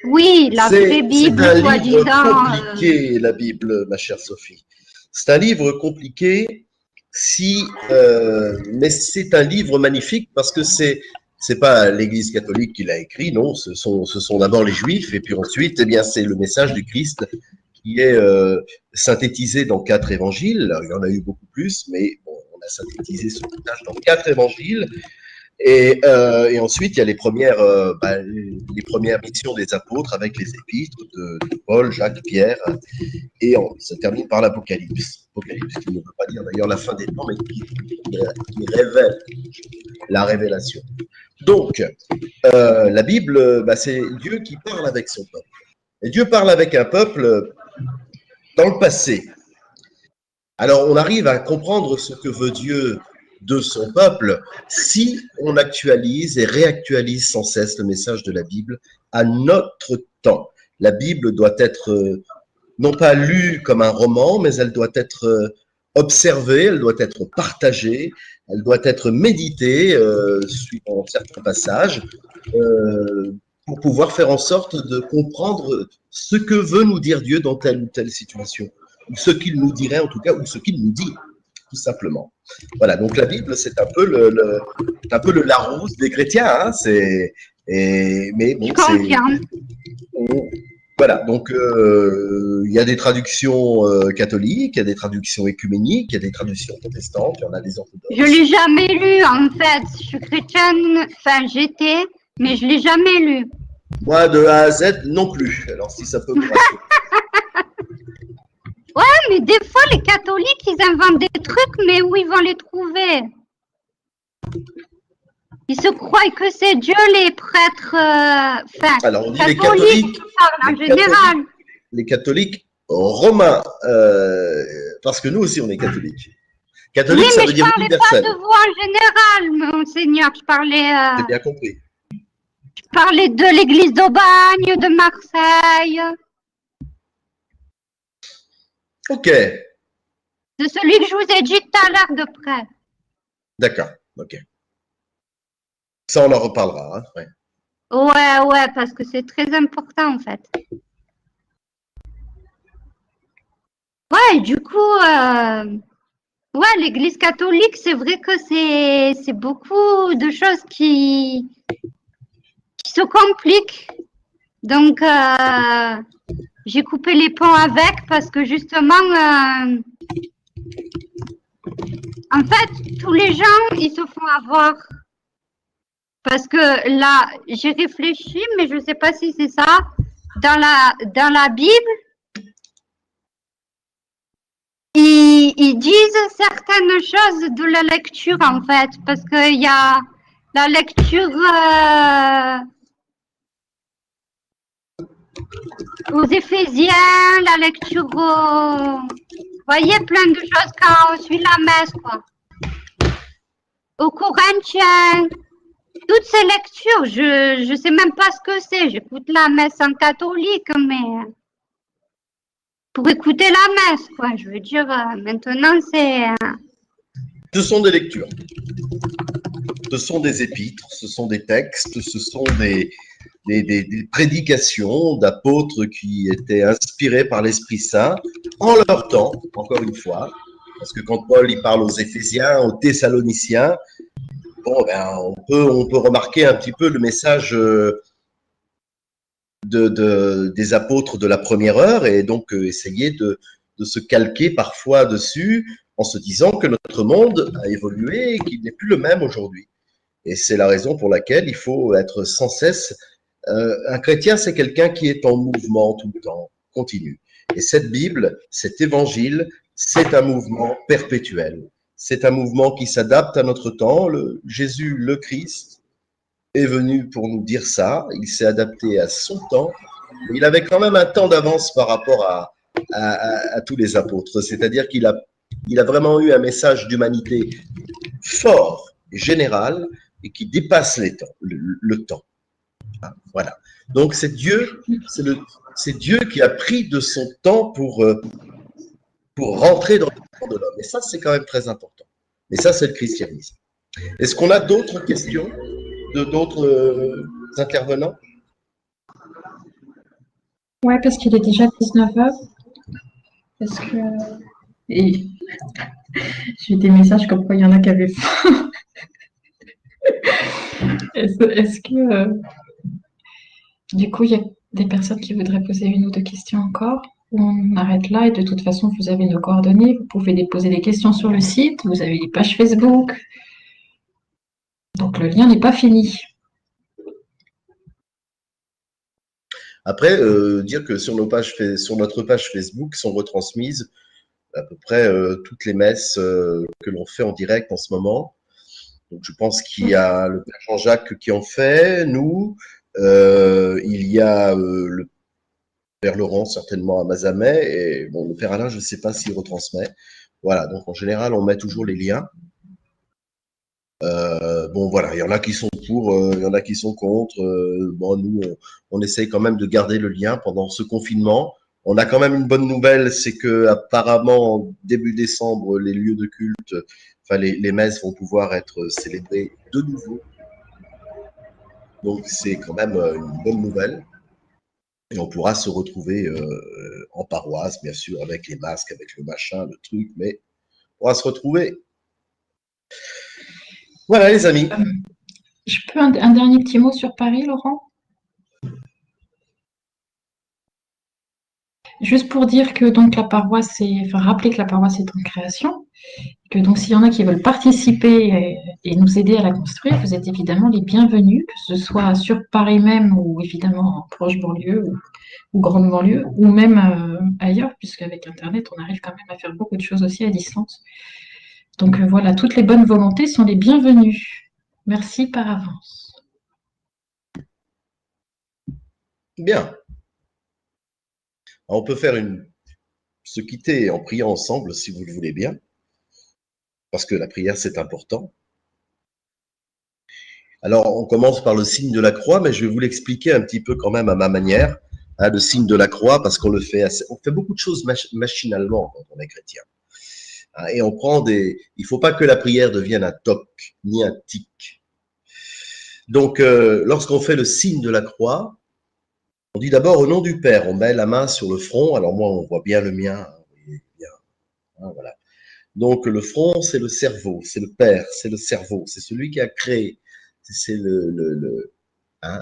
Oui, la vraie Bible, soi-disant. C'est un livre compliqué, la Bible, ma chère Sophie. C'est un livre compliqué, mais c'est un livre magnifique parce que c'est pas l'Église catholique qui l'a écrit, non, ce sont d'abord les Juifs, et puis ensuite, eh bien, c'est le message du Christ qui est synthétisé dans 4 évangiles. Alors, il y en a eu beaucoup plus, mais bon, on a synthétisé ce message dans 4 évangiles. Et ensuite, il y a les premières missions des apôtres avec les épîtres de Paul, Jacques, Pierre, et ça termine par l'Apocalypse. Apocalypse qui ne veut pas dire d'ailleurs la fin des temps, mais qui révèle la révélation. Donc, la Bible, c'est Dieu qui parle avec son peuple. Et Dieu parle avec un peuple dans le passé. Alors, on arrive à comprendre ce que veut Dieu de son peuple si on actualise et réactualise sans cesse le message de la Bible à notre temps. La Bible doit être non pas lue comme un roman, mais elle doit être observée, elle doit être partagée, elle doit être méditée suivant certains passages pour pouvoir faire en sorte de comprendre ce que veut nous dire Dieu dans telle ou telle situation, ou ce qu'il nous dirait en tout cas, ou ce qu'il nous dit, tout simplement. Voilà, donc la Bible, c'est un peu le Larousse des chrétiens, hein, mais bon, voilà, donc il y a des traductions catholiques, il y a des traductions écuméniques, il y a des traductions protestantes, il y en a des orthodoxes. Je l'ai jamais lu, en fait. Je suis chrétienne, enfin j'étais, mais je l'ai jamais lu. Moi, de A à Z, non plus. Alors, si ça peut vous rassurer. Mais des fois, les catholiques, ils inventent des trucs, mais où ils vont les trouver? Ils se croient que c'est Dieu, les prêtres, Alors, on dit catholiques qui parlent en général. Les catholiques romains, parce que nous aussi, on est catholiques. Catholique, Oui, ça mais veut je dire parlais universel. pas de vous en général, monseigneur. Je parlais, J'ai bien compris. je parlais de l'église d'Aubagne, de Marseille, Ok, de celui que je vous ai dit tout à l'heure de près. d'accord. Ok. Ça, on en reparlera. Hein, ouais. Ouais, parce que c'est très important en fait. Ouais, du coup, l'église catholique, c'est vrai que c'est beaucoup de choses qui se compliquent. Donc, j'ai coupé les ponts avec parce que justement, en fait, tous les gens, ils se font avoir. Parce que là, j'ai réfléchi, mais je ne sais pas si c'est ça. Dans la Bible, ils disent certaines choses de la lecture, en fait. Parce qu'il y a la lecture aux Éphésiens, la lecture vous voyez, plein de choses quand on suit la messe, quoi. Aux Corinthiens. Toutes ces lectures, je ne sais même pas ce que c'est. J'écoute la messe en catholique, mais pour écouter la messe, quoi. Je veux dire, maintenant, c'est... Ce sont des lectures. Ce sont des épîtres, ce sont des textes, ce sont des prédications d'apôtres qui étaient inspirés par l'Esprit Saint en leur temps, encore une fois. Parce que quand Paul il parle aux Éphésiens, aux Thessaloniciens, bon, ben, on peut remarquer un petit peu le message des apôtres de la première heure et donc essayer de se calquer parfois dessus en se disant que notre monde a évolué et qu'il n'est plus le même aujourd'hui. Et c'est la raison pour laquelle il faut être sans cesse. Un chrétien, c'est quelqu'un qui est en mouvement tout le temps, continu. Et cette Bible, cet évangile, c'est un mouvement perpétuel. C'est un mouvement qui s'adapte à notre temps. Jésus, le Christ, est venu pour nous dire ça. Il s'est adapté à son temps. Il avait quand même un temps d'avance par rapport à tous les apôtres. C'est-à-dire qu'il a vraiment eu un message d'humanité fort et général et qui dépasse les temps, le temps. Voilà. Donc c'est Dieu, c'est Dieu qui a pris de son temps pour rentrer dans le corps de l'homme. Et ça, c'est quand même très important. Et ça, c'est le christianisme. Est-ce qu'on a d'autres questions de d'autres intervenants? Ouais, parce qu'il est déjà 19h. Parce que... Et j'ai eu des messages comme quoi il y en a qui avaient faim. Est-ce que... Du coup, il y a des personnes qui voudraient poser une ou deux questions encore? On arrête là et de toute façon, vous avez nos coordonnées. Vous pouvez déposer des questions sur le site. Vous avez des pages Facebook. Donc, le lien n'est pas fini. Après, dire que sur notre page Facebook sont retransmises à peu près toutes les messes que l'on fait en direct en ce moment. Donc, je pense qu'il y a le Père Jean-Jacques qui en fait, nous. Il y a le Père Laurent certainement à Mazamet et bon, le Père Alain, je ne sais pas s'il retransmet. Voilà, donc en général, on met toujours les liens. Bon, voilà, il y en a qui sont pour, il y en a qui sont contre. Bon, nous, on essaye quand même de garder le lien pendant ce confinement. On a quand même une bonne nouvelle, c'est que apparemment début décembre, les lieux de culte, enfin les messes vont pouvoir être célébrées de nouveau. Donc c'est quand même une bonne nouvelle. Et on pourra se retrouver en paroisse, bien sûr, avec les masques, avec le machin, le truc, mais on pourra se retrouver. Voilà, les amis. Je peux un dernier petit mot sur Paris, Laurent? Juste pour dire que donc la paroisse rappeler que la paroisse est en création. Que donc, s'il y en a qui veulent participer et nous aider à la construire, vous êtes évidemment les bienvenus, que ce soit sur Paris même ou évidemment en proche banlieue ou grande banlieue, ou même ailleurs, puisqu'avec Internet, on arrive quand même à faire beaucoup de choses aussi à distance. Donc voilà, toutes les bonnes volontés sont les bienvenues. Merci par avance. Bien. On peut se quitter en priant ensemble, si vous le voulez bien, parce que la prière, c'est important. Alors, on commence par le signe de la croix, mais je vais vous l'expliquer un petit peu quand même à ma manière, hein, le signe de la croix, parce qu'on on fait beaucoup de choses machinalement quand on est chrétien. Hein, et on prend il faut pas que la prière devienne un toc, ni un tic. Donc, lorsqu'on fait le signe de la croix, on dit d'abord au nom du Père, on met la main sur le front. Alors moi, on voit bien le mien, hein, vous voyez bien, hein, voilà. Donc le front, c'est le cerveau, c'est le Père, c'est le cerveau, c'est celui qui a créé, c'est hein,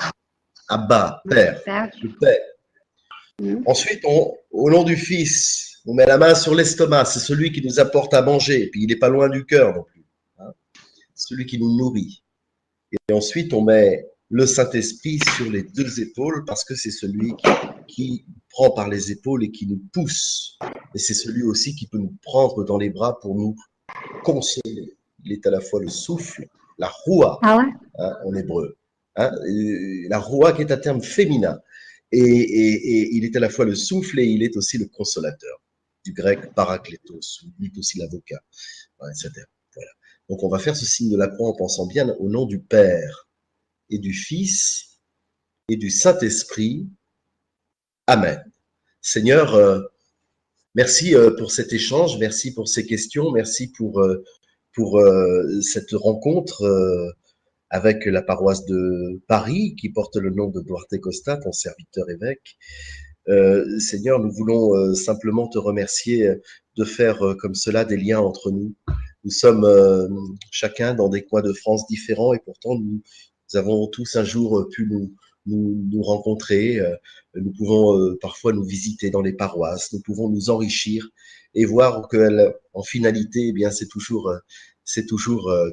Abba, Père, le Père. Ensuite, au nom du Fils, on met la main sur l'estomac, c'est celui qui nous apporte à manger, et puis il n'est pas loin du cœur non plus, hein, celui qui nous nourrit. Et ensuite, on met le Saint-Esprit sur les deux épaules parce que c'est celui qui prend par les épaules et qui nous pousse. Et c'est celui aussi qui peut nous prendre dans les bras pour nous consoler. Il est à la fois le souffle, la roua, hein, en hébreu. Hein, la roua qui est un terme féminin. Et il est à la fois le souffle et il est aussi le consolateur. Du grec parakletos, il est aussi l'avocat, etc. Voilà. Donc, on va faire ce signe de la croix en pensant bien au nom du Père et du Fils et du Saint-Esprit. Amen. Seigneur, merci pour cet échange, merci pour ces questions, merci pour cette rencontre avec la paroisse de Paris qui porte le nom de Duarte Costa, ton serviteur évêque. Seigneur, nous voulons simplement te remercier de faire comme cela des liens entre nous. Nous sommes chacun dans des coins de France différents et pourtant nous avons tous un jour pu nous rencontrer. Nous pouvons parfois nous visiter dans les paroisses, nous pouvons nous enrichir et voir qu'en finalité, eh bien, c'est toujours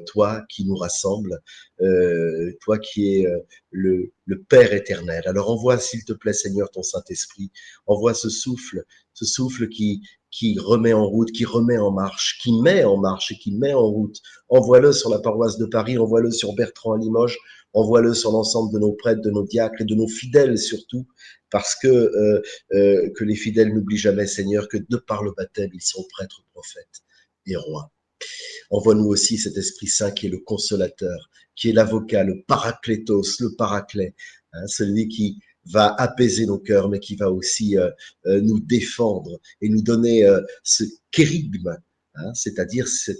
toi qui nous rassemble, toi qui es le Père éternel. Alors envoie, s'il te plaît, Seigneur, ton Saint-Esprit, envoie ce souffle qui remet en route, qui remet en marche, qui met en marche et qui met en route. Envoie-le sur la paroisse de Paris, envoie-le sur Bertrand à Limoges, envoie-le sur l'ensemble de nos prêtres, de nos diacres et de nos fidèles surtout, parce que les fidèles n'oublient jamais, Seigneur, que de par le baptême, ils sont prêtres, prophètes et rois. Envoie-nous aussi cet Esprit Saint qui est le consolateur, qui est l'avocat, le paraklétos, le paraclet, hein, celui qui va apaiser nos cœurs, mais qui va aussi nous défendre et nous donner ce kérygme, hein, c'est-à-dire ce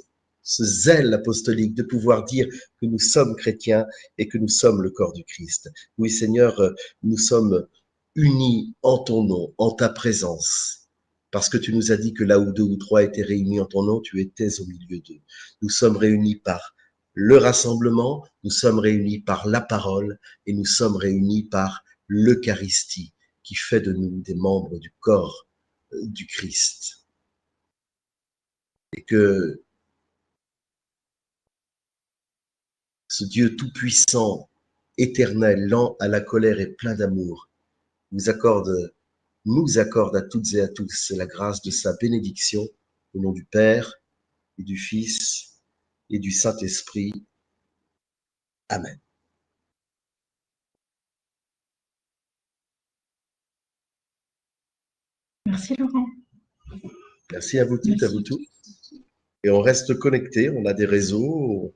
zèle apostolique de pouvoir dire que nous sommes chrétiens et que nous sommes le corps du Christ. Oui, Seigneur, nous sommes unis en ton nom, en ta présence, parce que tu nous as dit que là où 2 ou 3 étaient réunis en ton nom, tu étais au milieu d'eux. Nous sommes réunis par le rassemblement, nous sommes réunis par la parole et nous sommes réunis par l'Eucharistie qui fait de nous des membres du corps du Christ. Et que ce Dieu tout-puissant, éternel, lent à la colère et plein d'amour, nous accorde à toutes et à tous la grâce de sa bénédiction au nom du Père et du Fils et du Saint-Esprit. Amen. Merci Laurent. Merci à vous toutes, à vous tous. Et on reste connectés, on a des réseaux,